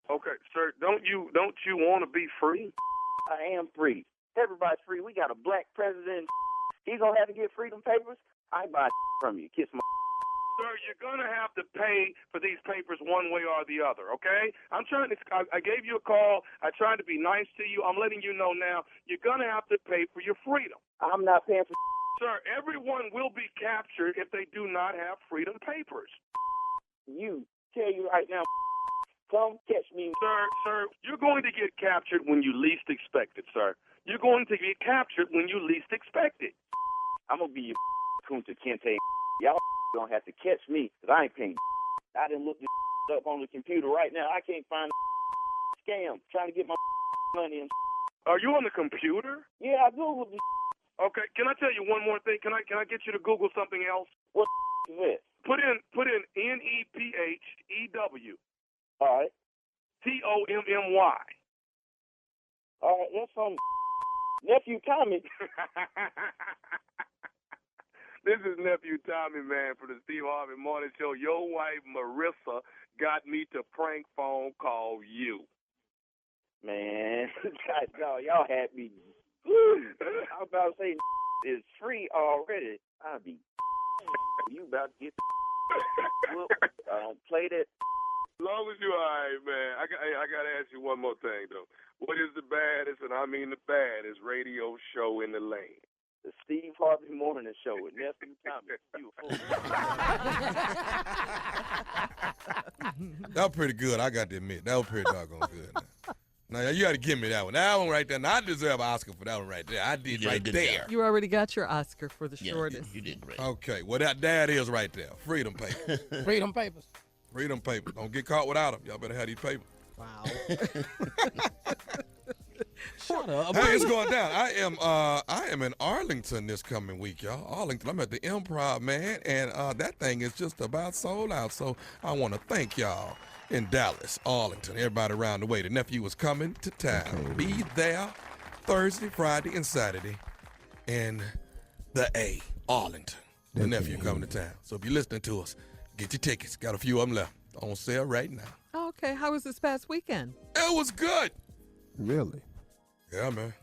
Okay, sir, don't you want to be free? I am free. Everybody's free. We got a black president. He's going to have to get freedom papers. I buy from you. Kiss my. Sir, you're going to have to pay for these papers one way or the other, okay? I gave you a call. I tried to be nice to you. I'm letting you know now, you're going to have to pay for your freedom. I'm not paying for. Sir, everyone will be captured if they do not have freedom papers. Tell you right now, come catch me. Sir, you're going to get captured when you least expect it, sir. You're going to get captured when you least expect it. I'm going to be your Kunta Kinte. Y'all don't have to catch me, because I ain't paying. I didn't look this up on the computer right now. I can't find scam trying to get my money. Are you on the computer? Yeah, I Googled this. Okay, can I tell you one more thing? Can I get you to Google something else? What is it? Put in NEPHEW. All right. TOMMY. All right, that's from Nephew Tommy. This is Nephew Tommy, man, from the Steve Harvey Morning Show. Your wife, Marissa, got me to prank phone call you. Man, y'all had me. I was about to say, it's free already. I'll be. You about to get. Play that. As long as you're all right, man. I got to ask you one more thing, though. What is the baddest, and I mean the baddest, radio show in the land? The Steve Harvey Morning Show with Nephew Tommy. You fool. That was pretty good, I got to admit. That was pretty doggone good. Now, you got to give me that one. That one right there. Now, I deserve an Oscar for that one right there. I did right there. You already got your Oscar for the shortest. You did great. Okay, well, that is right there. Freedom papers. Freedom papers. Freedom papers. Don't get caught without them. Y'all better have these papers. Wow. Shut up. Hey, it's going down. I am in Arlington this coming week, y'all. Arlington. I'm at the Improv, man, and that thing is just about sold out. So I want to thank y'all in Dallas, Arlington, everybody around the way. The nephew is coming to town. Be there Thursday, Friday, and Saturday in the A, Arlington. The nephew coming to town. So if you're listening to us, get your tickets. Got a few of them left on sale right now. Okay, how was this past weekend? It was good. Really? Yeah, man.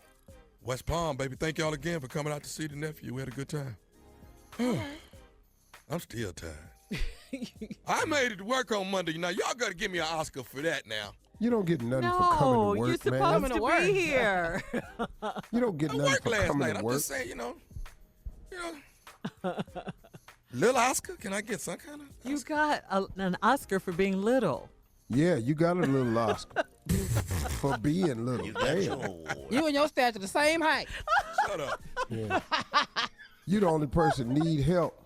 West Palm, baby. Thank y'all again for coming out to see the nephew. We had a good time. I'm still tired. I made it to work on Monday. Now, y'all got to give me an Oscar for that now. You don't get nothing for coming to work, you're man. supposed to be here. You don't get nothing for last coming night. to I'm work. just saying, little Oscar? Can I get some kind of Oscar? You got an Oscar for being little. Yeah, you got a little Oscar for being little. You and your stature the same height. Shut up. Yeah. You the only person need help.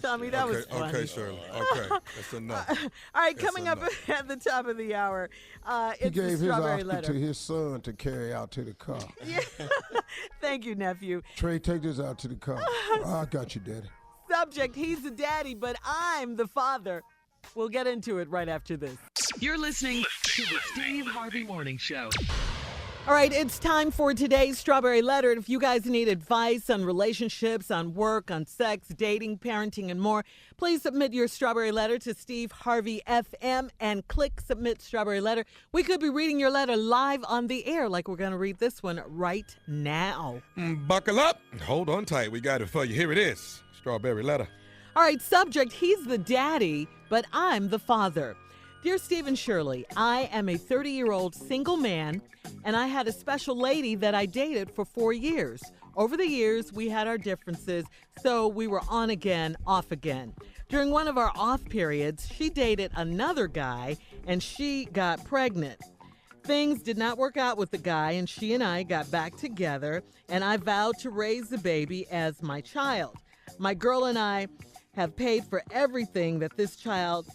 Tommy. That was funny. Okay, Shirley. Okay, that's enough. All right, coming up at the top of the hour, it's he gave the his strawberry Oscar letter. to his son to carry out to the car. Yeah. Thank you, nephew. Trey, take this out to the car. I got you, Daddy. Subject, he's the daddy, but I'm the father. We'll get into it right after this. You're listening to the Steve Harvey Morning Show. All right, it's time for today's Strawberry Letter. If you guys need advice on relationships, on work, on sex, dating, parenting, and more, please submit your Strawberry Letter to Steve Harvey FM and click Submit Strawberry Letter. We could be reading your letter live on the air, like we're going to read this one right now. Buckle up. Hold on tight. We got it for you. Here it is. Strawberry Letter. All right, subject, he's the daddy, but I'm the father. Dear Steve and Shirley, I am a 30-year-old single man, and I had a special lady that I dated for 4 years. Over the years, we had our differences, so we were on again, off again. During one of our off periods, she dated another guy, and she got pregnant. Things did not work out with the guy, and she and I got back together, and I vowed to raise the baby as my child. My girl and I have paid for everything that this child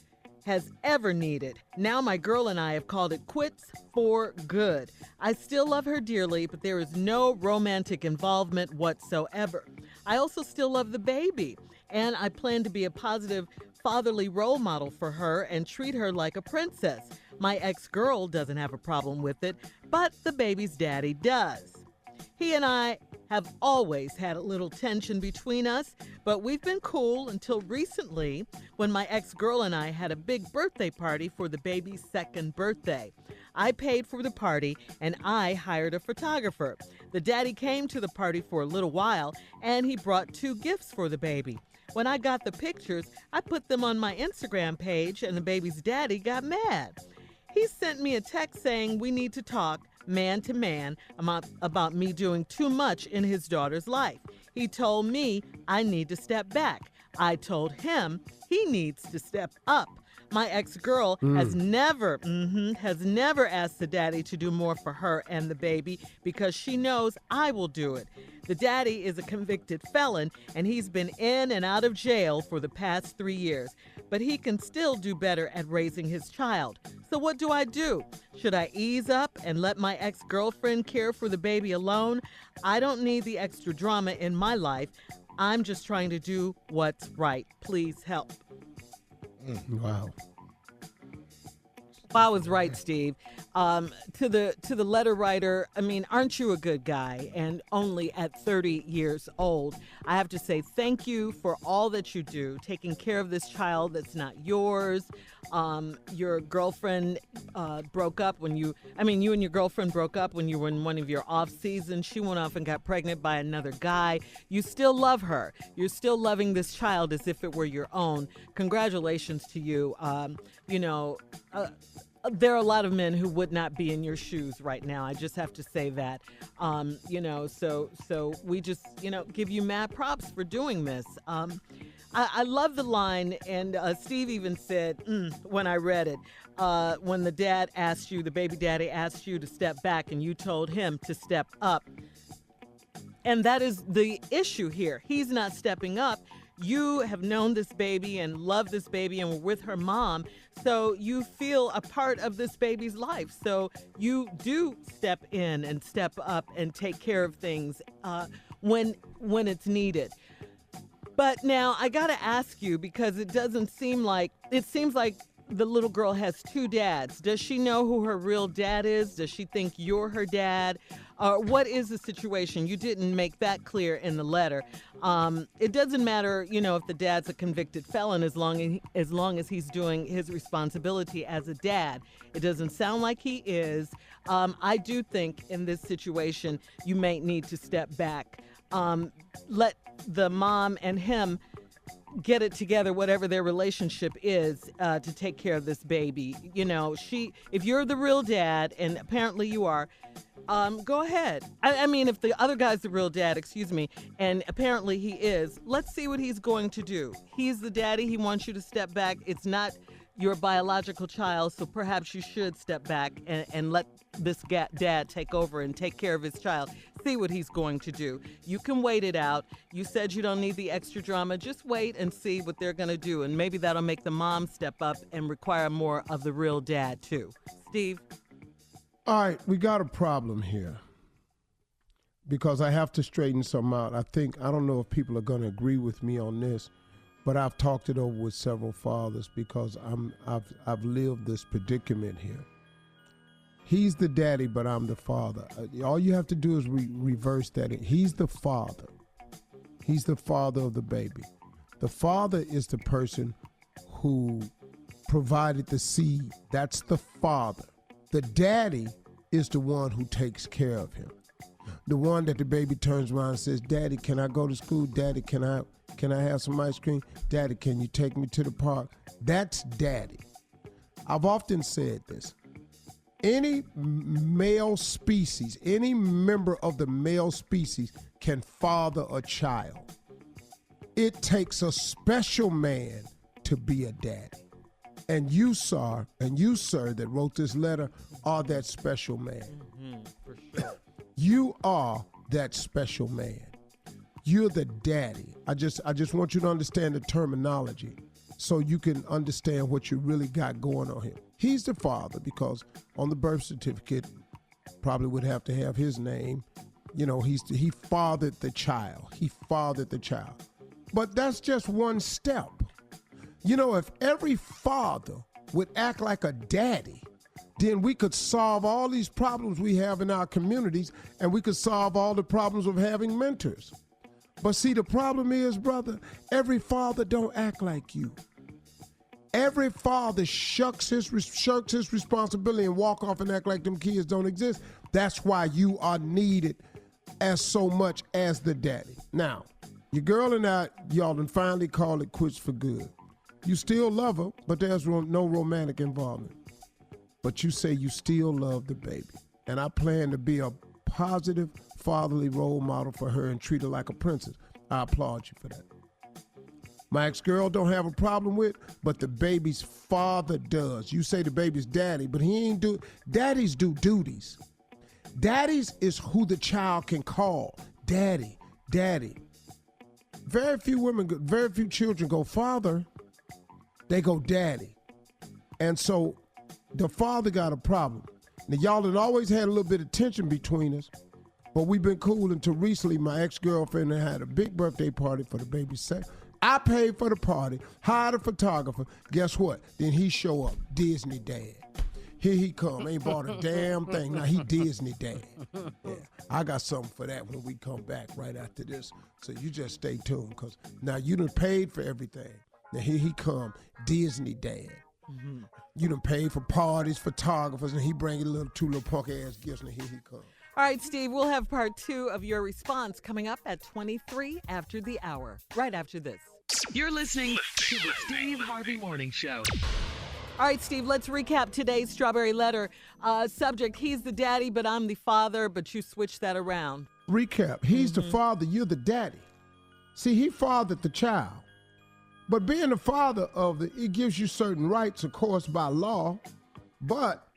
has ever needed. Now my girl and I have called it quits for good. I still love her dearly, but there is no romantic involvement whatsoever. I also still love the baby, and I plan to be a positive fatherly role model for her and treat her like a princess. My ex-girl doesn't have a problem with it, but the baby's daddy does. He and I have always had a little tension between us, but we've been cool until recently when my ex-girl and I had a big birthday party for the baby's second birthday. I paid for the party and I hired a photographer. The daddy came to the party for a little while and he brought 2 gifts for the baby. When I got the pictures, I put them on my Instagram page and the baby's daddy got mad. He sent me a text saying we need to talk man to man about me doing too much in his daughter's life. He told me I need to step back. I told him he needs to step up. My ex-girl has never asked the daddy to do more for her and the baby because she knows I will do it. The daddy is a convicted felon and he's been in and out of jail for the past 3 years, but he can still do better at raising his child. So what do I do? Should I ease up and let my ex-girlfriend care for the baby alone? I don't need the extra drama in my life. I'm just trying to do what's right. Please help. Wow. I was right, Steve. To the letter writer, I mean, aren't you a good guy? And only at 30 years old, I have to say thank you for all that you do, taking care of this child that's not yours. Your girlfriend broke up you and your girlfriend broke up when you were in one of your off seasons. She went off and got pregnant by another guy. You still love her. You're still loving this child as if it were your own. Congratulations to you. There are a lot of men who would not be in your shoes right now. I just have to say that. So we just, give you mad props for doing this. I love the line, and Steve even said, when I read it, when the baby daddy asked you to step back and you told him to step up. And that is the issue here. He's not stepping up. You have known this baby and love this baby and were with her mom, so you feel a part of this baby's life. So you do step in and step up and take care of things when it's needed. But now I got to ask you, because it seems like the little girl has 2 dads. Does she know who her real dad is? Does she think you're her dad? What is the situation? You didn't make that clear in the letter. It doesn't matter, if the dad's a convicted felon as long as he's doing his responsibility as a dad. It doesn't sound like he is. I do think in this situation you may need to step back. Let the mom and him get it together, whatever their relationship is, to take care of this baby. If you're the real dad, and apparently you are, go ahead. I mean, if the other guy's the real dad, and apparently he is, let's see what he's going to do. He's the daddy. He wants you to step back. It's not your biological child, so perhaps you should step back and let this dad take over and take care of his child. see what he's going to do. You can wait it out. You said you don't need the extra drama. Just wait and see what they're going to do. And maybe that'll make the mom step up and require more of the real dad, too. Steve? All right, we got a problem here because I have to straighten something out. I don't know if people are going to agree with me on this, but I've talked it over with several fathers because I've lived this predicament here. He's the daddy, but I'm the father. All you have to do is reverse that. He's the father. He's the father of the baby. The father is the person who provided the seed. That's the father. The daddy is the one who takes care of him. The one that the baby turns around and says, Daddy, can I go to school? Daddy, can I have some ice cream? Daddy, can you take me to the park? That's daddy. I've often said this. Any male species, any member of the male species can father a child. It takes a special man to be a daddy. And you, sir, that wrote this letter, are that special man. For sure. You are that special man. You're the daddy. I just want you to understand the terminology so you can understand what you really got going on here. He's the father because on the birth certificate, probably would have to have his name. You know, he fathered the child. He fathered the child. But that's just one step. You know, if every father would act like a daddy, then we could solve all these problems we have in our communities and we could solve all the problems of having mentors. But see, the problem is, brother, every father don't act like you. Every father shirks his responsibility and walk off and act like them kids don't exist. That's why you are needed as so much as the daddy. Now, your girl and I, y'all done finally called it quits for good. You still love her, but there's no romantic involvement. But you say you still love the baby. And I plan to be a positive fatherly role model for her and treat her like a princess. I applaud you for that. My ex-girl don't have a problem with, but the baby's father does. You say the baby's daddy, but he ain't do. Daddies do duties. Daddies is who the child can call. Daddy, daddy. Very few children go father. They go daddy. And so the father got a problem. Now, y'all had always had a little bit of tension between us, but we've been cool until recently. My ex-girlfriend had a big birthday party for the baby's second. I paid for the party, hired a photographer. Guess what? Then he show up, Disney dad. Here he come, ain't bought a damn thing. Now he Disney dad. Yeah, I got something for that when we come back right after this. So you just stay tuned, because now you done paid for everything. Now here he come, Disney dad. Mm-hmm. You done paid for parties, photographers, and he bring you two little punk ass gifts, and here he come. All right, Steve, we'll have part 2 of your response coming up at 23 after the hour, right after this. You're listening to the Steve Harvey Morning Show. All right, Steve, let's recap today's Strawberry Letter. Subject, he's the daddy, but I'm the father, but you switched that around. Recap, he's the father, you're the daddy. See, he fathered the child. But being the father it gives you certain rights, of course, by law, but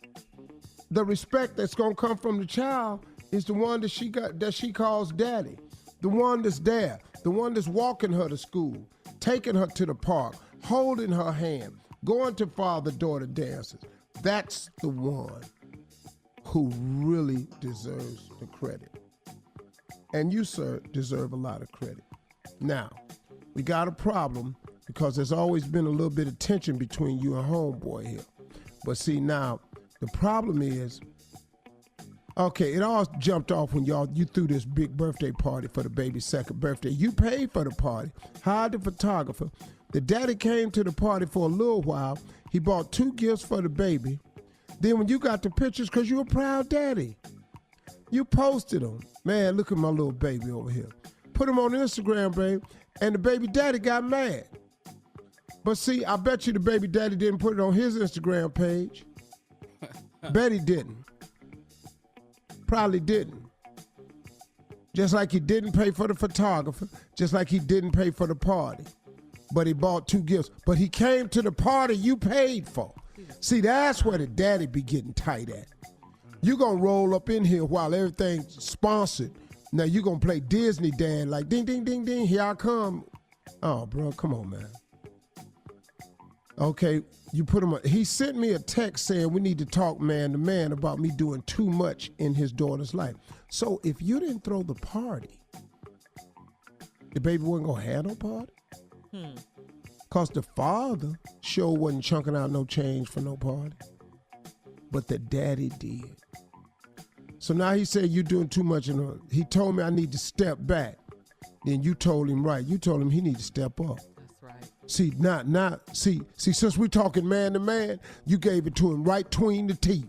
the respect that's going to come from the child is the one that she calls daddy, the one that's there, the one that's walking her to school, taking her to the park, holding her hand, going to father-daughter dances. That's the one who really deserves the credit. And you, sir, deserve a lot of credit. Now, we got a problem because there's always been a little bit of tension between you and homeboy here. But see, now, the problem is, okay, it all jumped off when you threw this big birthday party for the baby's second birthday. You paid for the party, hired the photographer. The daddy came to the party for a little while. He bought 2 gifts for the baby. Then when you got the pictures, because you're a proud daddy, you posted them. Man, look at my little baby over here. Put him on Instagram, babe, and the baby daddy got mad. But see, I bet you the baby daddy didn't put it on his Instagram page. Bet he didn't. Probably didn't. Just like he didn't pay for the photographer, just like he didn't pay for the party. But he bought 2 gifts. But he came to the party you paid for. See, that's where the daddy be getting tight at. You gonna roll up in here while everything's sponsored Now you gonna play Disney dad like ding, ding, ding, ding, here I come. Oh, bro, come on, man. Okay, you put him. He sent me a text saying we need to talk man to man about me doing too much in his daughter's life. So if you didn't throw the party, the baby wasn't gonna have no party. Cause the father sure wasn't chunking out no change for no party, but the daddy did. So now he said you doing too much. He told me I need to step back. Then you told him right. You told him he need to step up. That's right. See, see, since we talking man to man, you gave it to him right between the teeth.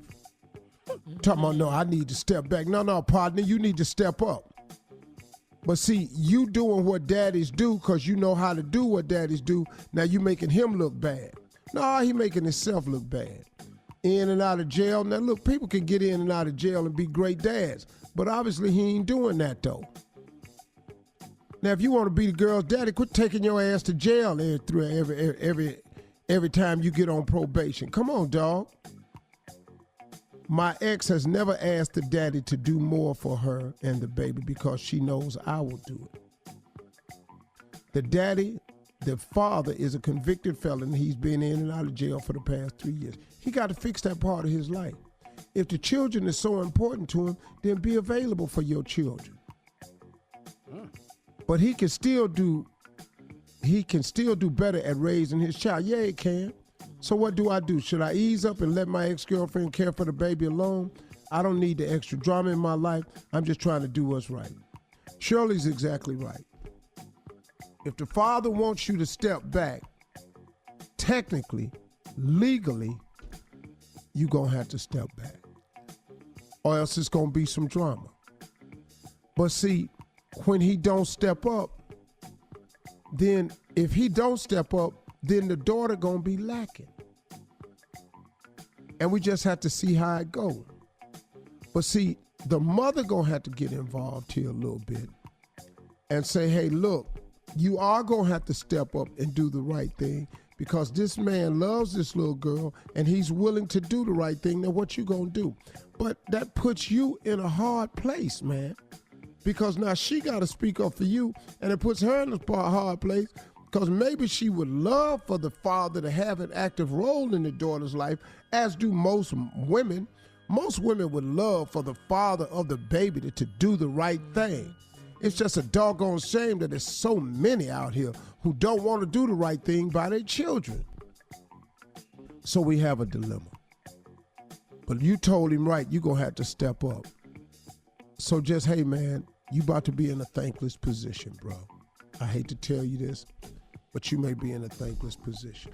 Talking about, no, I need to step back. No, partner, you need to step up. But see, you doing what daddies do because you know how to do what daddies do. Now you making him look bad. No, he making himself look bad. In and out of jail. Now look, people can get in and out of jail and be great dads. But obviously he ain't doing that though. Now if you want to be the girl's daddy, quit taking your ass to jail every time you get on probation. Come on, dog. My ex has never asked the daddy to do more for her and the baby because she knows I will do it. The father is a convicted felon. He's been in and out of jail for the past 3 years. He got to fix that part of his life. If the children is so important to him, then be available for your children. But he can still do better at raising his child. Yeah, he can. So what do I do? Should I ease up and let my ex-girlfriend care for the baby alone? I don't need the extra drama in my life. I'm just trying to do what's right. Shirley's exactly right. If the father wants you to step back, technically, legally, you're going to have to step back. Or else it's going to be some drama. But see, when he don't step up, then if he don't step up, then the daughter going to be lacking. And we just have to see how it goes. But see, the mother going to have to get involved here a little bit and say, hey, look, you are going to have to step up and do the right thing because this man loves this little girl and he's willing to do the right thing. Now, what you going to do? But that puts you in a hard place, man, because now she got to speak up for you, and it puts her in a hard place because maybe she would love for the father to have an active role in the daughter's life, as do most women. Most women would love for the father of the baby to do the right thing. It's just a doggone shame that there's so many out here who don't want to do the right thing by their children. So we have a dilemma. But you told him right, you're going to have to step up. So just, hey, man, you about to be in a thankless position, bro. I hate to tell you this, but you may be in a thankless position.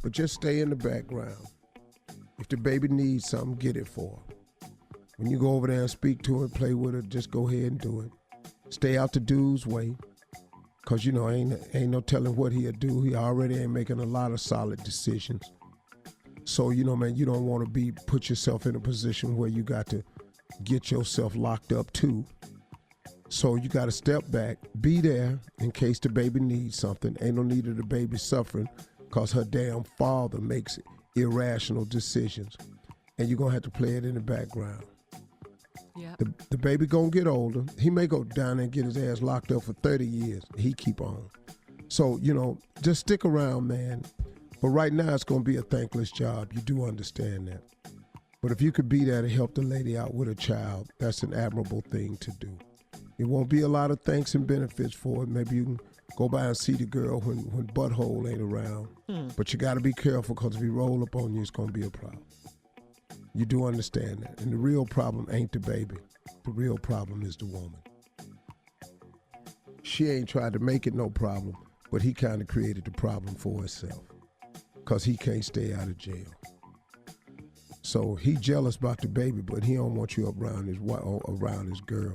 But just stay in the background. If the baby needs something, get it for her. When you go over there and speak to her, play with her, just go ahead and do it. Stay out the dude's way, because, you know, ain't no telling what he'll do. He already ain't making a lot of solid decisions. So, you know, man, you don't want to put yourself in a position where you got to get yourself locked up too. So you got to step back, be there in case the baby needs something. Ain't no need of the baby suffering because her damn father makes irrational decisions. And you're going to have to play it in the background. Yeah. The baby going to get older. He may go down there and get his ass locked up for 30 years. He keep on. So, you know, just stick around, man. But right now it's going to be a thankless job. You do understand that. But if you could be there to help the lady out with a child, that's an admirable thing to do. It won't be a lot of thanks and benefits for it. Maybe you can go by and see the girl when butthole ain't around. But you got to be careful because if he roll up on you, it's going to be a problem. You do understand that. And the real problem ain't the baby. The real problem is the woman. She ain't tried to make it no problem, but he kind of created the problem for himself because he can't stay out of jail. So he jealous about the baby, but he don't want you around his girl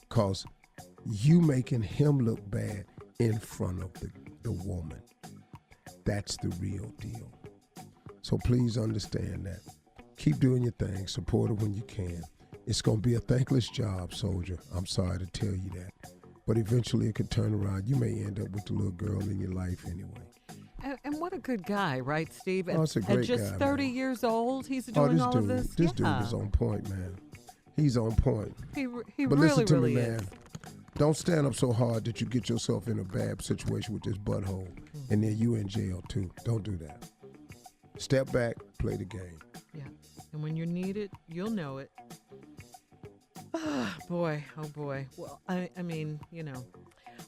because you making him look bad in front of the woman. That's the real deal. So please understand that. Keep doing your thing. Support her when you can. It's going to be a thankless job, soldier. I'm sorry to tell you that. But eventually it could turn around. You may end up with the little girl in your life anyway. And what a good guy, right, Steve? Oh, it's a great At just guy, 30 man. years old, he's doing all of this? This dude is on point, man. He's on point. He but really, listen to really me, is. man. Don't stand up so hard that you get yourself in a bad situation with this butthole, and then you in jail too. Don't do that. Step back, play the game. Yeah, and when you need it, you'll know it. Oh boy. Well, I mean, you know.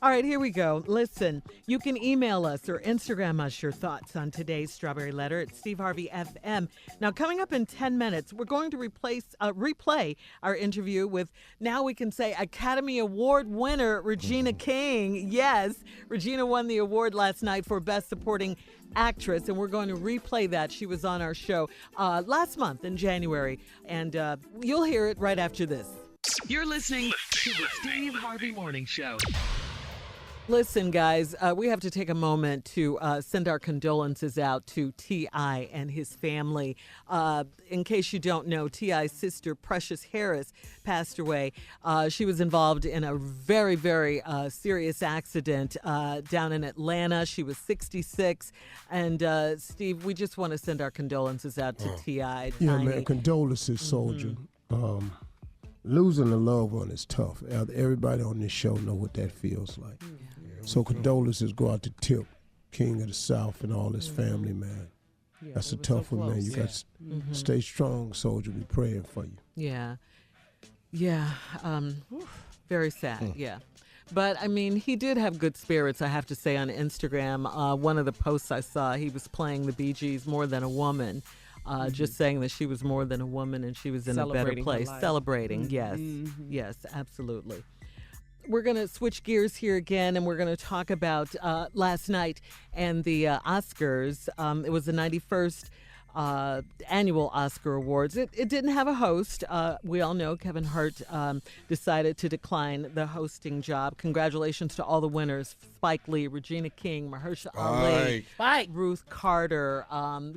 All right, here we go. Listen, you can email us or Instagram us your thoughts on today's Strawberry Letter at Steve Harvey FM. Now, coming up in 10 minutes, we're going to replay our interview with, now we can say, Academy Award winner Regina King. Yes, Regina won the award last night for Best Supporting Actress, and we're going to replay that. She was on our show last month in January, and you'll hear it right after this. You're listening to the Steve Harvey Morning Show. Listen, guys, we have to take a moment to send our condolences out to T.I. and his family. In case you don't know, T.I.'s sister, Precious Harris, passed away. She was involved in a very, very serious accident down in Atlanta. She was 66. And, Steve, we just want to send our condolences out to T.I. Yeah, man, condolences, soldier. Losing a loved one is tough. Everybody on this show know what that feels like. So condolences go out to Tip, King of the South, and all his family, man. That's a tough one, man. You got to stay strong, soldier. We praying for you. Yeah. Very sad, yeah. But, I mean, he did have good spirits, I have to say, on Instagram. One of the posts I saw, he was playing the Bee Gees More Than a Woman. Just saying that she was more than a woman and she was in a better place. Celebrating, yes. Yes, absolutely. We're going to switch gears here again, and we're going to talk about last night and the Oscars. It was the 91st annual Oscar Awards. It didn't have a host. We all know Kevin Hart decided to decline the hosting job. Congratulations to all the winners: Spike Lee, Regina King, Mahershala Ali, Ruth Carter,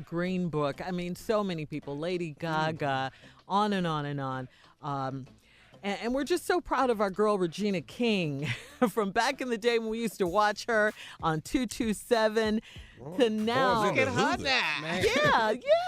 Green Book. I mean, so many people. Lady Gaga, on and on and on. And we're just so proud of our girl, Regina King, from back in the day when we used to watch her on 227 to now. Boys in the Hood.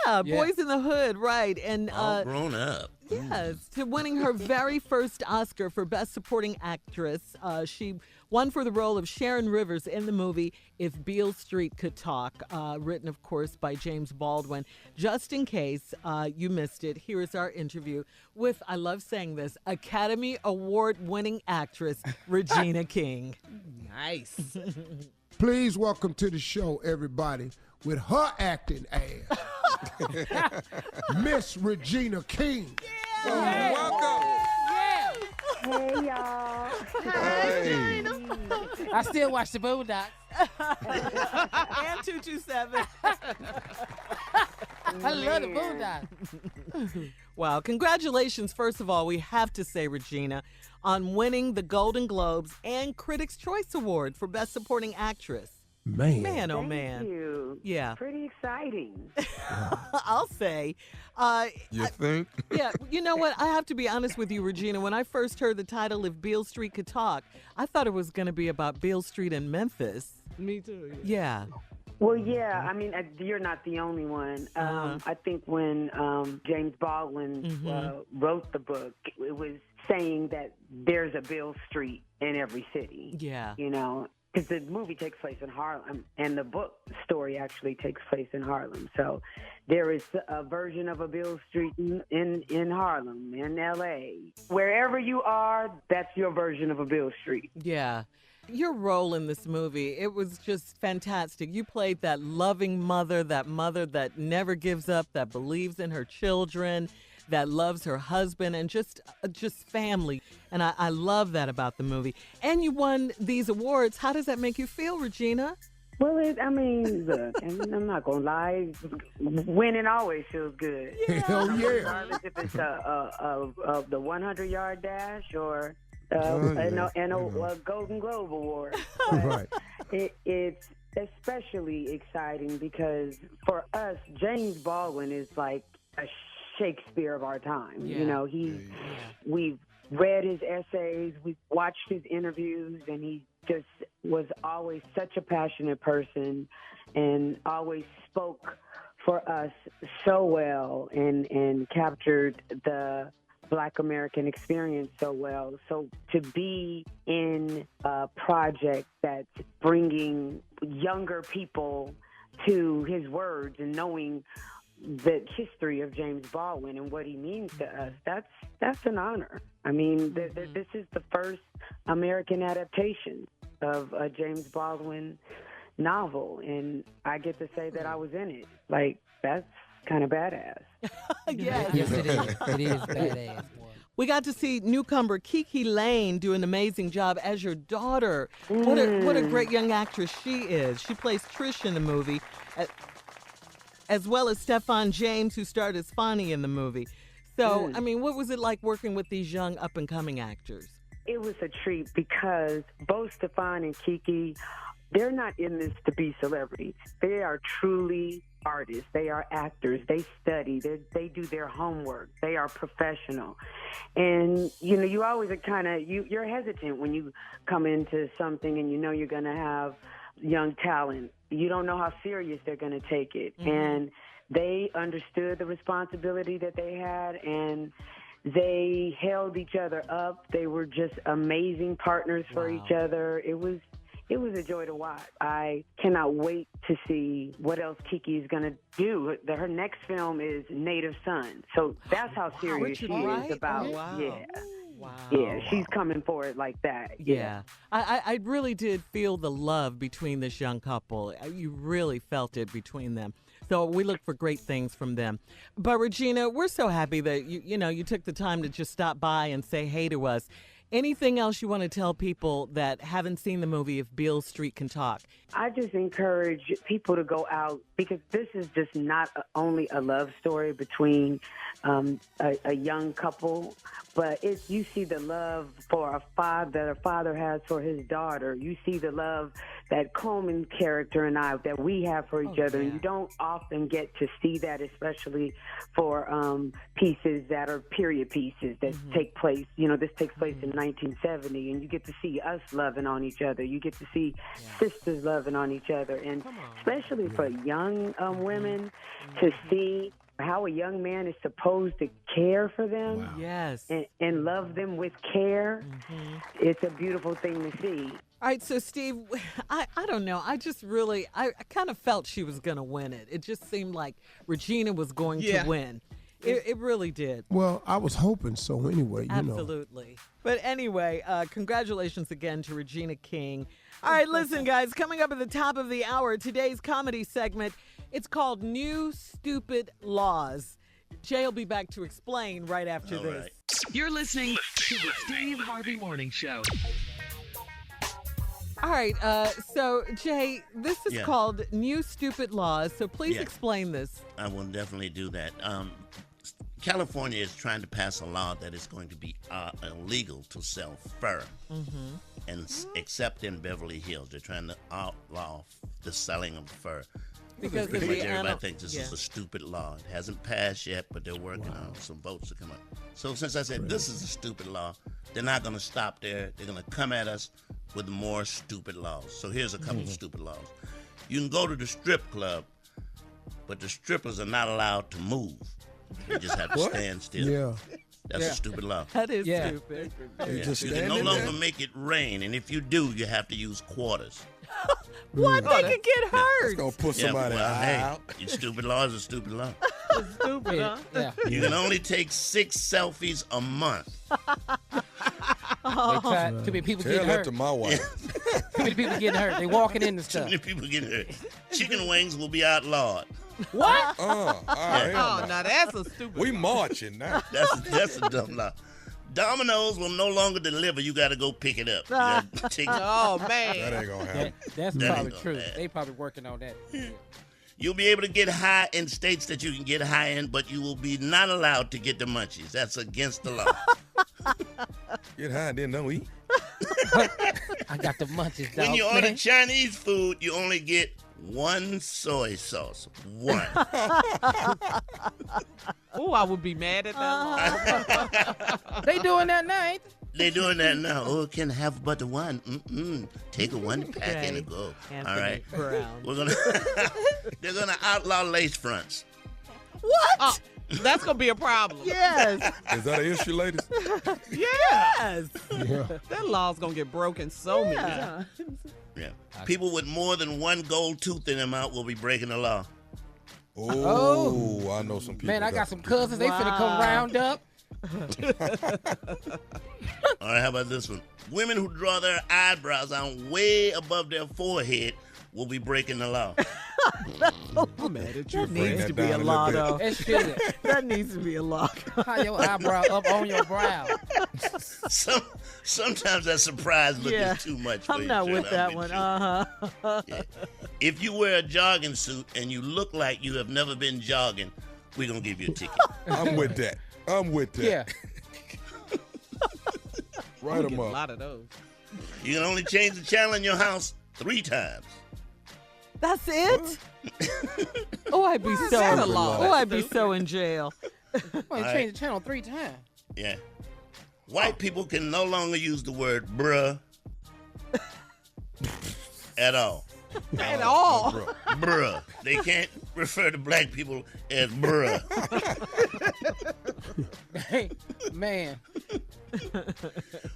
Yeah. Boys in the Hood, right. And all grown up. Yes, to winning her very first Oscar for Best Supporting Actress. She won for the role of Sharon Rivers in the movie If Beale Street Could Talk, written, of course, by James Baldwin. Just in case you missed it, here is our interview with, I love saying this, Academy Award-winning actress Regina King. Nice. Please welcome to the show, everybody, with her acting ass, Miss Regina King. Yeah. Welcome. Yeah. Hey, y'all. Hey. I still watch the Boondocks. And 227. I love the Boondocks. Wow. Congratulations, first of all, we have to say, Regina, on winning the Golden Globes and Critics' Choice Award for Best Supporting Actress. Man, oh man. Thank you. Yeah. Pretty exciting. I'll say. You think? Yeah, you know what? I have to be honest with you, Regina. When I first heard the title, If Beale Street Could Talk, I thought it was going to be about Beale Street in Memphis. Me too. Yeah. Well, yeah, I mean, you're not the only one. I think when James Baldwin wrote the book, it was saying that there's a Beale Street in every city. Yeah. You know, because the movie takes place in Harlem, and the book story actually takes place in Harlem. So there is a version of a Beale Street in Harlem, in L.A. Wherever you are, that's your version of a Beale Street. Yeah. Your role in this movie, it was just fantastic. You played that loving mother that never gives up, that believes in her children, that loves her husband, and just family. And I love that about the movie. And you won these awards. How does that make you feel, Regina? Well, look, I'm not going to lie. Winning always feels good. Yeah. Hell yeah. Regardless if it's the 100-yard dash or a Golden Globe Award. Right. It's especially exciting because for us, James Baldwin is like a Shakespeare of our time. Yeah. You know, we've read his essays, we've watched his interviews, and he just was always such a passionate person and always spoke for us so well and captured the Black American experience so well. So to be in a project that's bringing younger people to his words and knowing the history of James Baldwin and what he means to us, that's an honor. I mean, this is the first American adaptation of a James Baldwin novel, and I get to say that I was in it. Like, that's kind of badass. Yes. Yes, it is. It is badass. We got to see newcomer Kiki Lane do an amazing job as your daughter. What a great young actress she is. She plays Trish in the movie, as well as Stephan James, who starred as Fonnie in the movie. So, I mean, what was it like working with these young up-and-coming actors? It was a treat because both Stephan and Kiki, they're not in this to be celebrities. They are truly artists. They are actors. They study. They do their homework. They are professional. And, you know, you always are kind of, you're hesitant when you come into something and you know you're going to have young talent. You don't know how serious they're going to take it. Mm-hmm. And they understood the responsibility that they had, and they held each other up. They were just amazing partners for each other. It was a joy to watch. I cannot wait to see what else Kiki is going to do. Her next film is Native Son. So that's how serious she is about it. Yeah. Wow. Yeah, she's coming for it like that. Yeah. I really did feel the love between this young couple. You really felt it between them. So we look for great things from them. But Regina, we're so happy that you took the time to just stop by and say hey to us. Anything else you want to tell people that haven't seen the movie If Beale Street Can Talk? I just encourage people to go out, because this is just not only a love story between a young couple, but you see the love for a father has for his daughter. You see the love that Coleman character and I, that we have for each other. And you don't often get to see that, especially for pieces that are period pieces that take place. This takes place in 1970, and you get to see us loving on each other. You get to see sisters loving on each other. And especially for young women to see how a young man is supposed to care for them and love them with care. It's a beautiful thing to see. All right, so Steve, I don't know. I just really, I kind of felt she was going to win it. It just seemed like Regina was going to win. It really did. Well, I was hoping so anyway, Absolutely. But anyway, congratulations again to Regina King. All right, listen, guys, coming up at the top of the hour, today's comedy segment, it's called New Stupid Laws. Jay will be back to explain right after this. Right. You're listening to the Steve Harvey Morning Show. All right, so Jay, this is called New Stupid Laws, so please explain this. I will definitely do that. California is trying to pass a law that is going to be illegal to sell fur, and except in Beverly Hills. They're trying to outlaw the selling of fur. Because everybody thinks this is a stupid law. It hasn't passed yet, but they're working on some votes to come up. So since I said this is a stupid law, they're not going to stop there. They're going to come at us with more stupid laws. So here's a couple of stupid laws. You can go to the strip club, but the strippers are not allowed to move. They just have to stand still. Yeah. That's a stupid law. That is stupid. You can no longer make it rain, and if you do, you have to use quarters. What? They could get hurt. It's going to put somebody out. Your stupid law is a stupid law. It's stupid, huh? Yeah. You can only take 6 selfies a month. Too many people getting hurt. Tell that to my wife. Too many people getting hurt. They walking in and Too stuff. many people getting hurt. Chicken wings will be outlawed. What? Now that's a stupid. We marching now. That's a dumb law. Domino's will no longer deliver. You got to go pick it up. Oh, man. That ain't going to happen. That's probably true. They probably working on that. You'll be able to get high in states that you can get high in, but you will be not allowed to get the munchies. That's against the law. Get high and then don't eat. I got the munchies, dog. When you order Chinese food, you only get 1 soy sauce. 1. Oh, I would be mad at that. They doing that now, ain't they? They doing that now. Oh, can have but 1. Take a 1 pack and a go. Anthony All right. Brown. They're gonna outlaw lace fronts. What? That's going to be a problem. Yes. Is that an issue, ladies? Yes. Yeah. That law's going to get broken so many times. Yeah. People with more than one gold tooth in their mouth will be breaking the law. Oh, I know some people. Man, I got some cousins. They finna come round up. All right, how about this one? Women who draw their eyebrows on way above their forehead will be breaking the law. I'm mad at you. That needs to be a law, though. That should. That needs to be a law. How your eyebrow up on your brow? Sometimes that surprise look is too much for you. I'm not with that one. Yeah. If you wear a jogging suit and you look like you have never been jogging, we're going to give you a ticket. I'm with that. Yeah. Write them A up. lot of those. You can only change the channel in your house 3 times. That's it? Oh, I'd be so that a law? Oh, I'd be so in jail. Well, change the channel 3 times. Yeah. White people can no longer use the word bruh at all. At all. Bruh. They can't refer to black people as bruh. Hey, man.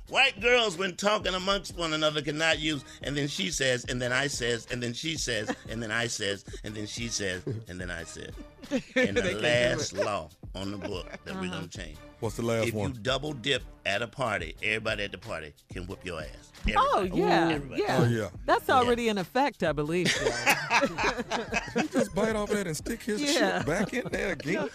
White girls, when talking amongst one another, cannot use and then she says, and then I says, and then she says, and then I says, and then she says, and then I said. And the last law on the book that we're going to change. What's the last one? If you double dip at a party, everybody at the party can whoop your ass. Oh, yeah. Everybody. Yeah. Oh, yeah. That's already in effect, I believe. He just bite off that and stick his shit back in there again.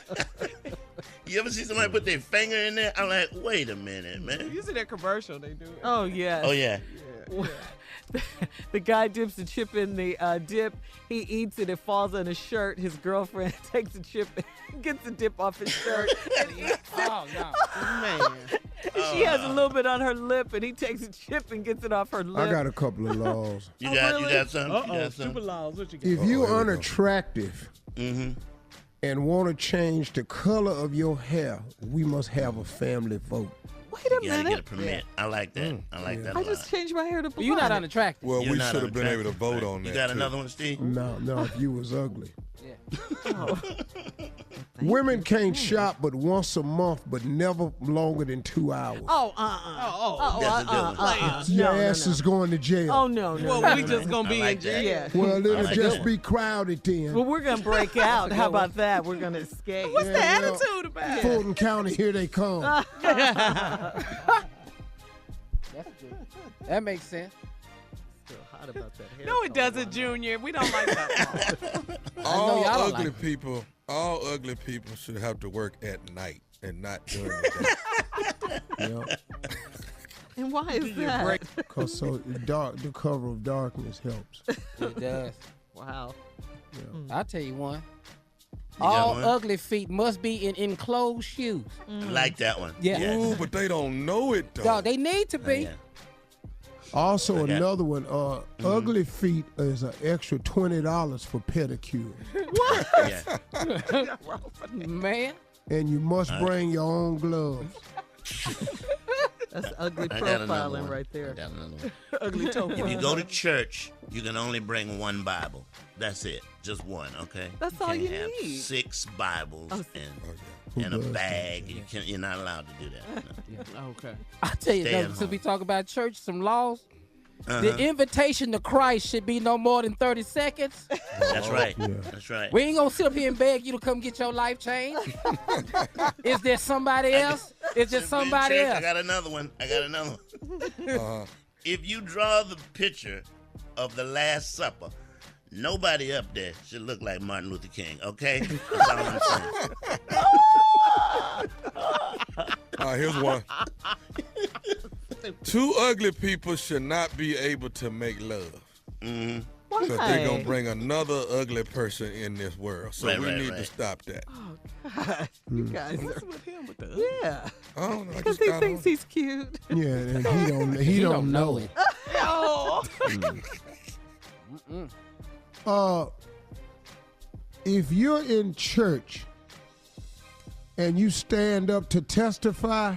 You ever see somebody put their finger in there? I'm like, wait a minute, man. You see that commercial they do? Oh, yeah. Oh, yeah. The guy dips the chip in the dip. He eats it. It falls on his shirt. His girlfriend takes the chip and gets the dip off his shirt and eats it. Oh, no. Man. She has a little bit on her lip, and he takes the chip and gets it off her lip. I got a couple of laws. You got some? Uh-oh, You got some? stupid laws. What you got? If you unattractive Mm-hmm. and want to change the color of your hair, we must have a family vote. Wait a You gotta minute. get a permit. I like that. I like that a I lot. just changed my hair to blonde. You're not unattractive. Well, You're we not should have been able to unattractive, vote right? on that. You got too. another one, Steve? No, if you was ugly. Oh. Women can't shop but once a month, but never longer than 2 hours. That's a good one. Your ass is going to jail. Oh, no. Well, we just going to be I like in that. jail. Yeah. Well, it'll like just that. be crowded then. Well, we're going to break out. How about that? We're going to escape. What's the attitude about it? Fulton County, here they come. That's good. That makes sense. Still hot about that hair. No, it doesn't, Junior. We don't like that. All y'all don't ugly like people, all ugly people should have to work at night and not during the day. Yep. And why is that? Because so the cover of darkness helps. It does. Wow. I'll tell you one. got All one? ugly feet must be in enclosed shoes. I like that one. Yeah. Yes. Ooh, but they don't know it though. Dog, they need to be. Yeah. Also, Okay. another one, ugly feet is an extra $20 for pedicure. Yeah. Man. And you must bring your own gloves. That's ugly I got another profiling one. right there. I got another one. Ugly toe. If you go to church, you can only bring one Bible. That's it. Just one, okay? That's all can't you have need. 6 Bibles Who and a does bag. You're not allowed to do that. No. Okay. I'll tell you, Stay though, at since home. we talk about church, some laws. Uh-huh. The invitation to Christ should be no more than 30 seconds. That's right. Yeah. That's right. We ain't gonna sit up here and beg you to come get your life changed. Is there somebody else? Is there somebody Church, I else? got another one. If you draw the picture of the Last Supper, nobody up there should look like Martin Luther King, okay? That's all I'm saying. Here's one. 2 ugly people should not be able to make love. Mm-hmm. Because they're going to bring another ugly person in this world. So Right, we right, need right. to stop that. God, you guys are. What's with him with the Yeah. I don't know. I Because just he got thinks on. he's cute. Yeah, and he don't know it. Oh. If you're in church and you stand up to testify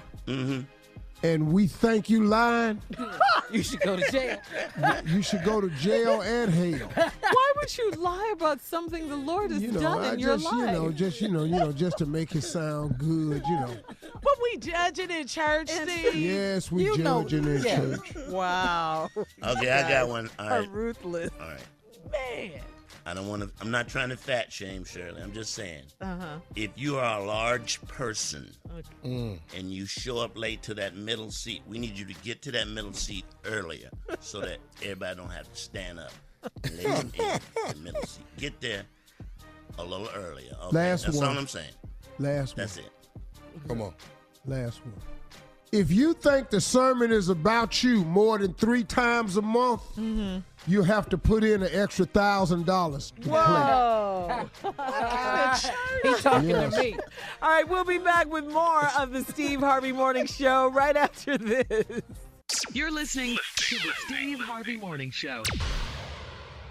and we think you lying, You should go to jail. you should go to jail and hell. Why would you lie about something the Lord has done in your life? Just to make it sound good, But we judging in church, Steve. Yes, we judging in church. Wow. Okay, I got one. All right. Ruthless. All right. Man. I'm not trying to fat shame Shirley. I'm just saying. Uh-huh. If you are a large person and you show up late to that middle seat, we need you to get to that middle seat earlier so that everybody don't have to stand up and let them in the middle seat. Get there a little earlier. Okay? That's all I'm saying. Last one. That's it. Come on. Last one. If you think the sermon is about you more than 3 times a month, you have to put in an extra $1,000. Whoa. He's talking to me. All right, we'll be back with more of the Steve Harvey Morning Show right after this. You're listening to the Steve Harvey Morning Show.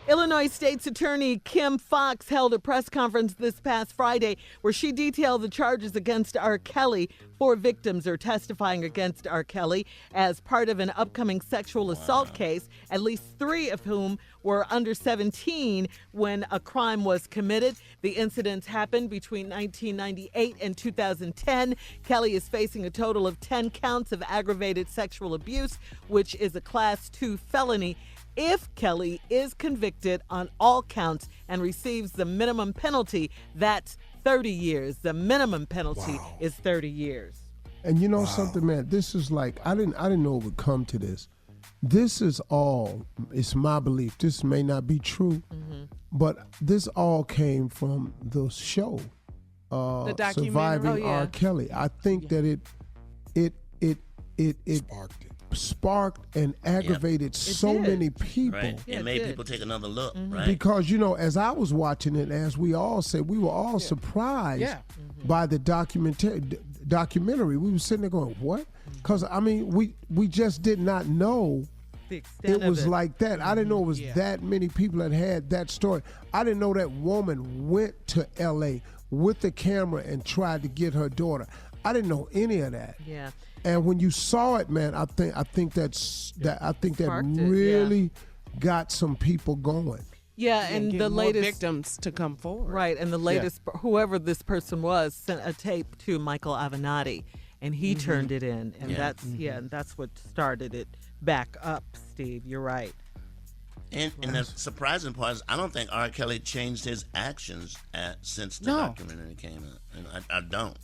Illinois State's Attorney Kim Foxx held a press conference this past Friday where she detailed the charges against R. Kelly. 4 victims are testifying against R. Kelly as part of an upcoming sexual assault case, at least 3 of whom were under 17 when a crime was committed. The incidents happened between 1998 and 2010. Kelly is facing a total of 10 counts of aggravated sexual abuse, which is a Class 2 felony. If Kelly is convicted on all counts and receives the minimum penalty, that's 30 years. The minimum penalty is 30 years. And you know something, man? This is like, I didn't know it would come to this. This is all, it's my belief. This may not be true, but this all came from the show, the documentary. Surviving R. Kelly. I think that it sparked and aggravated so many people. Right. It made people take another look, right? Because, as I was watching it, as we all said, we were all surprised by the documentary. We were sitting there going, what? Because, we just did not know it was like that. I didn't know it was that many people that had that story. I didn't know that woman went to L.A. with the camera and tried to get her daughter. I didn't know any of that. Yeah. And when you saw it, man, I think that really got some people going. Yeah, and the latest victims to come forward. Right, and the latest, whoever this person was, sent a tape to Michael Avenatti, and he turned it in, and that's what started it back up. Steve, you're right. And the surprising part is, I don't think R. Kelly changed his actions since the documentary came out. And I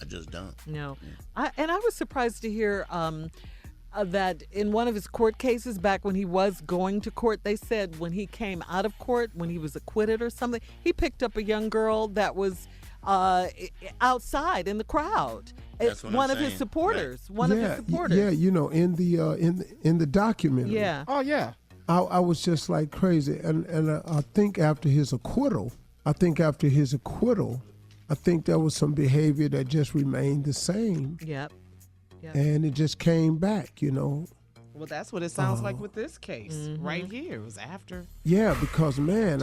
just don't. No. I was surprised to hear that in one of his court cases, back when he was going to court, they said when he came out of court, when he was acquitted or something, he picked up a young girl that was outside in the crowd. That's what one I'm of his saying. supporters. Right. One of his supporters. Yeah, in the documentary. Yeah. Oh, yeah. I was just like crazy, and I think after his acquittal, I think there was some behavior that just remained the same. Yep. And it just came back, Well, that's what it sounds like with this case right here. It was after. Yeah, because man,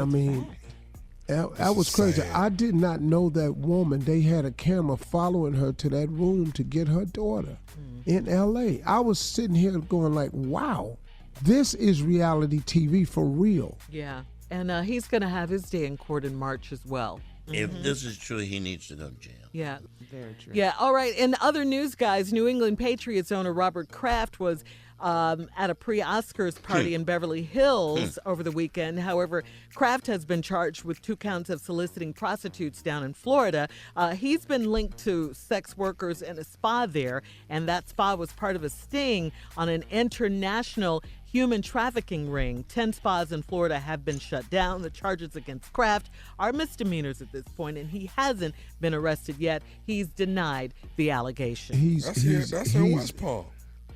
that was crazy. I did not know that woman. They had a camera following her to that room to get her daughter in L.A. I was sitting here going like, wow. This is reality TV for real. Yeah, and he's going to have his day in court in March as well. If this is true, he needs to go to jail. Yeah. Very true. Yeah, all right. In other news, guys, New England Patriots owner Robert Kraft was at a pre-Oscars party in Beverly Hills over the weekend. However, Kraft has been charged with 2 counts of soliciting prostitutes down in Florida. He's been linked to sex workers in a spa there, and that spa was part of a sting on an international human trafficking ring. 10 spas in Florida have been shut down. The charges against Kraft are misdemeanors at this point, and he hasn't been arrested yet. He's denied the allegation. That's in West Palm.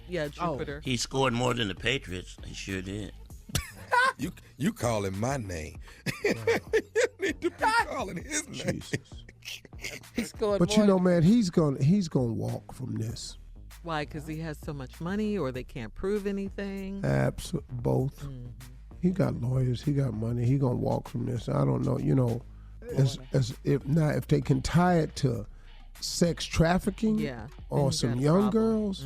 Yeah, Jupiter. He scored more than the Patriots. He sure did. You calling my name. You need to be calling his name. He scored But more. man, he's gonna walk from this. Why? Because he has so much money, or they can't prove anything? Absolutely, both. He got lawyers. He got money. He gonna walk from this. I don't know. If they can tie it to sex trafficking, or some young girls.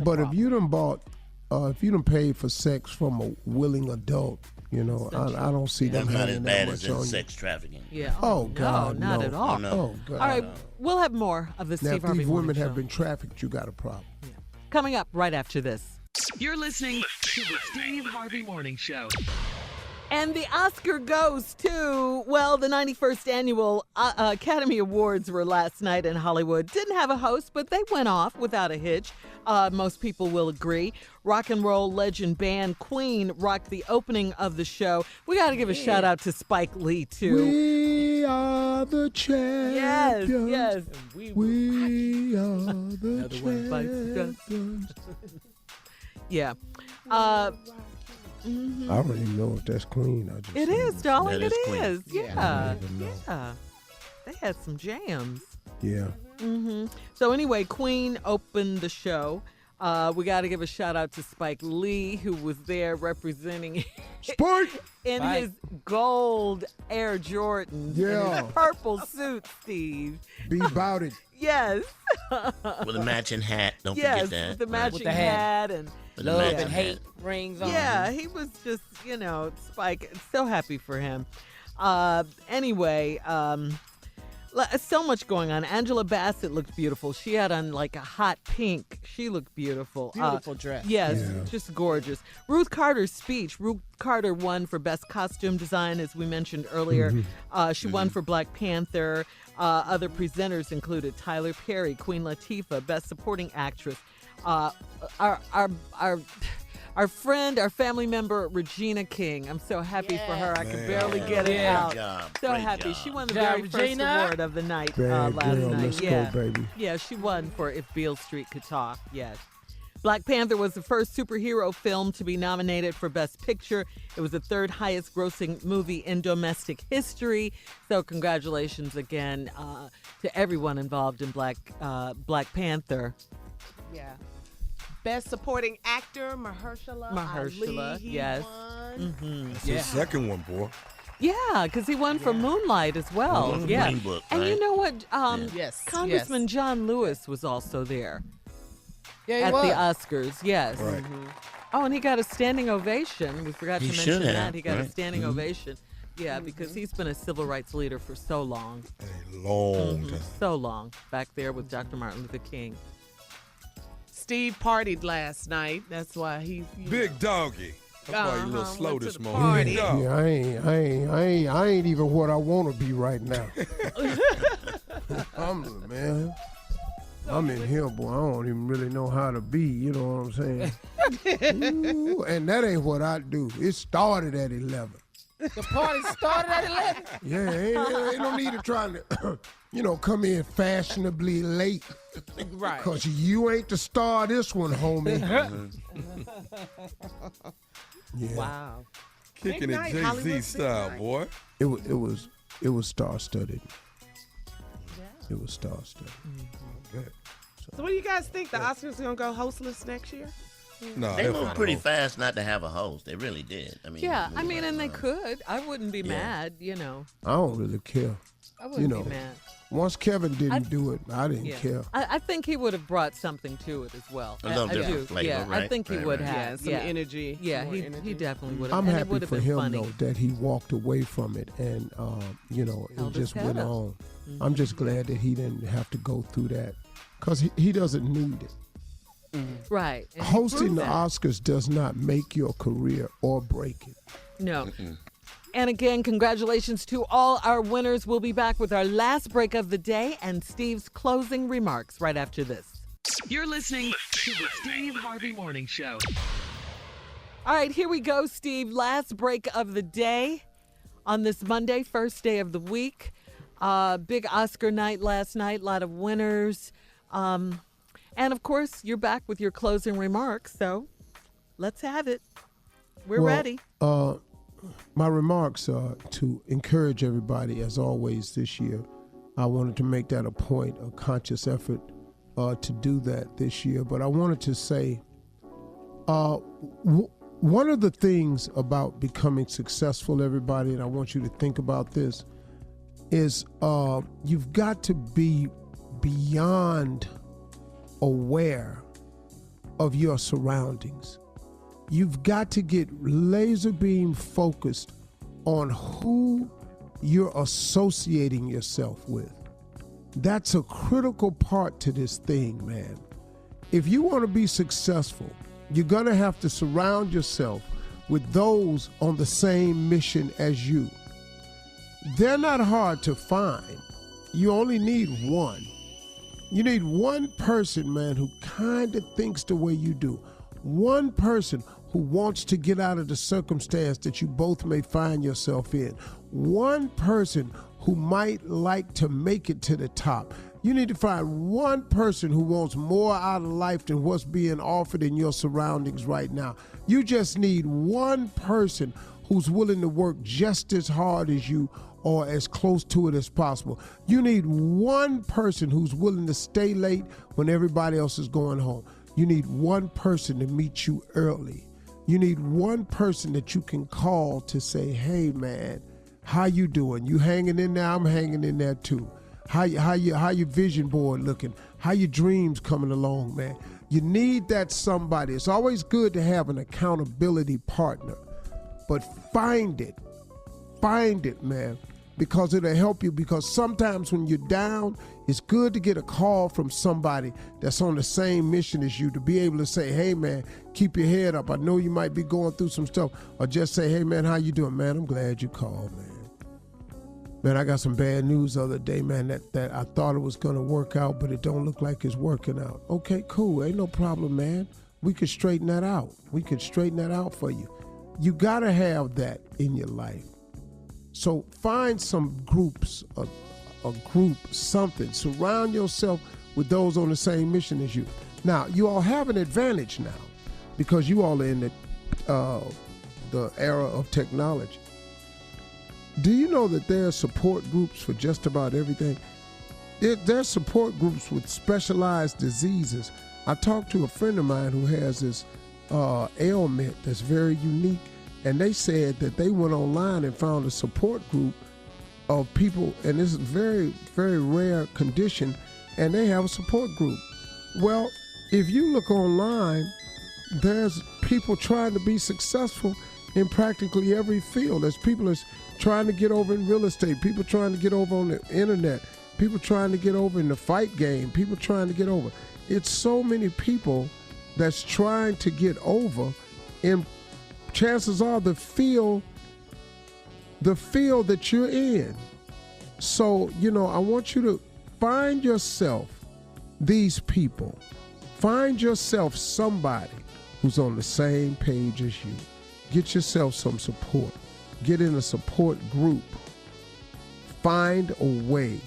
But if you done paid for sex from a willing adult, You know, I don't see them That's not as hanging bad that as much on you. sex trafficking. Yeah. Oh, God, no, not no. at all. Oh, no. Oh, God. All right, we'll have more of the Now, Steve if Harvey these Morning women Show. have been trafficked, you got a problem. Coming up right after this. You're listening to the Steve Harvey Morning Show. And the Oscar goes to, well, the 91st Annual Academy Awards were last night in Hollywood. Didn't have a host, but they went off without a hitch. Most people will agree. Rock and roll legend band Queen rocked the opening of the show. We got to give a shout out to Spike Lee, too. We are the champions. Yes. We are the champions. Yeah. I don't even know if that's Queen. I just It is, darling. That It is is. Queen. Yeah. I don't even know. Yeah. They had some jams. Yeah. So anyway, Queen opened the show. We got to give a shout out to Spike Lee, who was there representing Spike in his gold Air Jordan, Yeah. in his purple suit, Steve. Be about it. Yes. With a matching hat. Don't Yes, forget that. with the matching With the hat. hat and With the Love matching and hate hat. rings on. yeah, he was just, Spike. So happy for him. Anyway, so much going on. Angela Bassett looked beautiful. She had on like a hot pink. She looked beautiful. Beautiful dress. Yes, Yeah. just gorgeous. Ruth Carter's speech. Ruth Carter won for Best Costume Design, as we mentioned earlier. She won for Black Panther. Other presenters included Tyler Perry, Queen Latifah, Best Supporting Actress. Our friend, our family member, Regina King. I'm so happy for her. I could barely get it out. Great job. So Great happy. job. She won the Good job, very first Regina. award of the night Bad last girl. night. Let's Yeah. go, baby. Yeah, she won for If Beale Street Could Talk. Yes. Black Panther was the first superhero film to be nominated for Best Picture. It was the third highest grossing movie in domestic history. So congratulations again to everyone involved in Black Panther. Yeah. Best Supporting Actor, Mahershala Ali, he yes. won. That's the second one, boy. Yeah, because he won for Moonlight as well. Mhm. Yeah. Green Book, And you right? know what? Yes, Congressman John Lewis was also there Yeah, he at was. the Oscars. Yes. Right. Oh, and he got a standing ovation. We forgot He to should mention have, that. He got a right? standing ovation. Yeah, because he's been a civil rights leader for so long. A long time. So long. Back there with Dr. Martin Luther King. Steve partied last night. That's why he's Big doggy. That's why you a little slow went to this the morning. party. Big dog. Yeah, I ain't even what I want to be right now. Man. I'm in here, boy. I don't even really know how to be. You know what I'm saying? Ooh, and that ain't what I do. It started at 11. The party started at 11. Yeah, ain't no need of trying to, come in fashionably late. right. Because you ain't the star of this one, homie. Yeah. Wow. Kicking Big it night, Jay-Z Hollywood, style, big boy. It was star-studded. It was star-studded. So what do you guys think? The Oscars are going to go hostless next year? No, They that's moved not pretty wrong. fast not to have a host. They really did. I mean, Yeah, I moved mean, right and they along. could. I wouldn't be mad, I don't really care. I wouldn't know, be mad. Once Kevin didn't do it, I didn't Yeah. care. I think he would have brought something to it as well. A little I different do. flavor, Yeah, I right? think he Right, would right. have. Yeah, some energy. Yeah, more he energy. definitely would have. I'm and it happy would have for been him, funny. though, that he walked away from it and, Held it his just head went up. on. I'm just glad that he didn't have to go through that because he doesn't need it. Right. And he Hosting proved the that. Oscars does not make your career or break it. No. And again, congratulations to all our winners. We'll be back with our last break of the day and Steve's closing remarks right after this. You're listening to the Steve Harvey Morning Show. All right, here we go, Steve. Last break of the day on this Monday, first day of the week. Big Oscar night last night, a lot of winners. And of course, you're back with your closing remarks, so let's have it. We're ready. My remarks are to encourage everybody, as always this year. I wanted to make that a point, a conscious effort to do that this year. But I wanted to say one of the things about becoming successful, everybody, and I want you to think about this, is you've got to be beyond aware of your surroundings. you've got to get laser beam focused on who you're associating yourself with. That's a critical part to this thing, man. If you want to be successful, you're going to have to surround yourself with those on the same mission as you. They're not hard to find. You only need one. You need one person, man, who kind of thinks the way you do. One person who wants to get out of the circumstance that you both may find yourself in. One person who might like to make it to the top. You need to find one person who wants more out of life than what's being offered in your surroundings right now. You just need one person who's willing to work just as hard as you or as close to it as possible. You need one person who's willing to stay late when everybody else is going home. You need one person to meet you early. You need one person that you can call to say, hey, man, how you doing? You hanging in there? I'm hanging in there too. How your vision board looking? How your dreams coming along, man? You need that somebody. It's always good to have an accountability partner, but find it, man, because it'll help you. Because sometimes when you're down, it's good to get a call from somebody that's on the same mission as you, to be able to say, hey, man, keep your head up. I know you might be going through some stuff. Or just say, hey, man, how you doing? Man, I'm glad you called, man. Man, I got some bad news the other day, man, that I thought it was going to work out, but it don't look like it's working out. Okay, cool. Ain't no problem, man. We could straighten that out. We could straighten that out for you. You got to have that in your life. So find some groups, a group, something. Surround yourself with those on the same mission as you. Now, you all have an advantage now because you all are in the era of technology. Do you know that there are support groups for just about everything? There are support groups with specialized diseases. I talked to a friend of mine who has this ailment that's very unique, and they said that they went online and found a support group of people, and this is a very, very rare condition, and they have a support group. Well, if you look online, there's people trying to be successful in practically every field. There's people that's trying to get over in real estate, people trying to get over on the internet, people trying to get over in the fight game, people trying to get over. It's so many people that's trying to get over, and chances are the field that you're in. So, I want you to find yourself these people. Find yourself somebody who's on the same page as you. Get yourself some support. Get in a support group. Find a way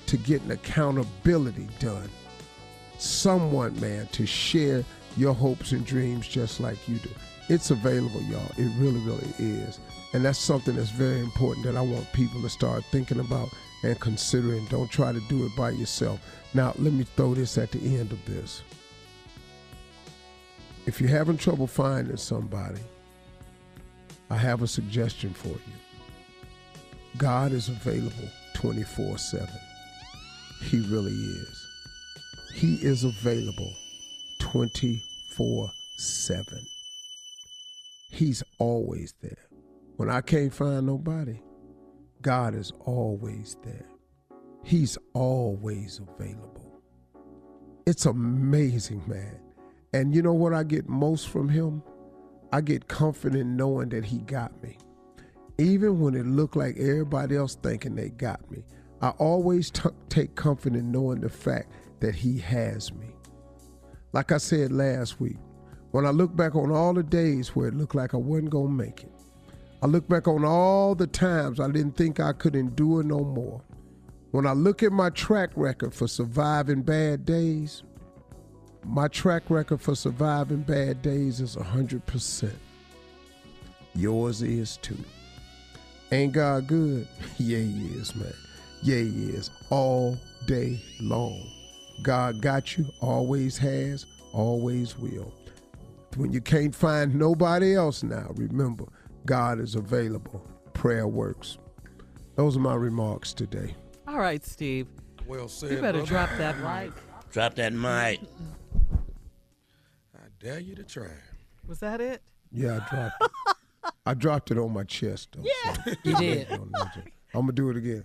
to get an accountability done. Someone, man, to share your hopes and dreams just like you do. It's available, y'all. It really, really is. And that's something that's very important that I want people to start thinking about and considering. Don't try to do it by yourself. Now, let me throw this at the end of this. If you're having trouble finding somebody, I have a suggestion for you. God is available 24/7. He really is. He is available 24/7. He's always there. When I can't find nobody, God is always there. He's always available. It's amazing, man. And you know what I get most from him? I get comfort in knowing that he got me. Even when it looked like everybody else thinking they got me, I always take comfort in knowing the fact that he has me. Like I said last week, when I look back on all the days where it looked like I wasn't going to make it, I look back on all the times I didn't think I could endure no more. When I look at my track record for surviving bad days, my track record for surviving bad days is 100%. Yours is too. Ain't God good? Yeah, he is, man. Yeah, he is. All day long. God got you, always has, always will. When you can't find nobody else now, remember, God is available. Prayer works. Those are my remarks today. All right, Steve. Well said, You better brother. drop that mic. Drop that mic. I dare you to try. Was that it? Yeah, I dropped it. I dropped it on my chest, though. Yeah. So You did. I'm going to do it again.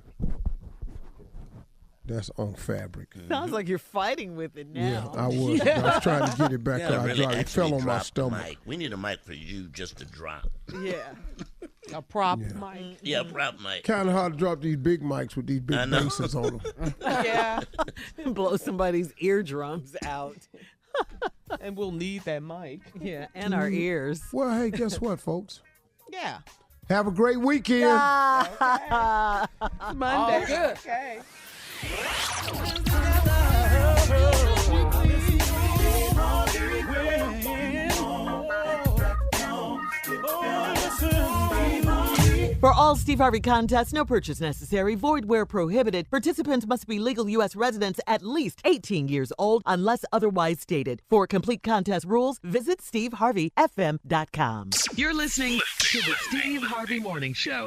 That's on fabric. Sounds like you're fighting with it now. Yeah, I was. I was trying to get it back. Yeah, I really dropped it. It fell actually on my drop the stomach. mic. We need a mic for you just to drop. Yeah. A prop Yeah. mic. Yeah, prop mic. Kind of hard to drop these big mics with these big I know. basses on them. Yeah. Blow somebody's eardrums out. And we'll need that mic. Yeah, and our ears. Well, hey, guess what, folks? Yeah. Have a great weekend. Monday. Oh, good. Okay. For all Steve Harvey contests, no purchase necessary, void where prohibited. Participants must be legal U.S. residents at least 18 years old unless otherwise stated. For complete contest rules, visit steveharveyfm.com. You're listening to the Steve Harvey Morning Show.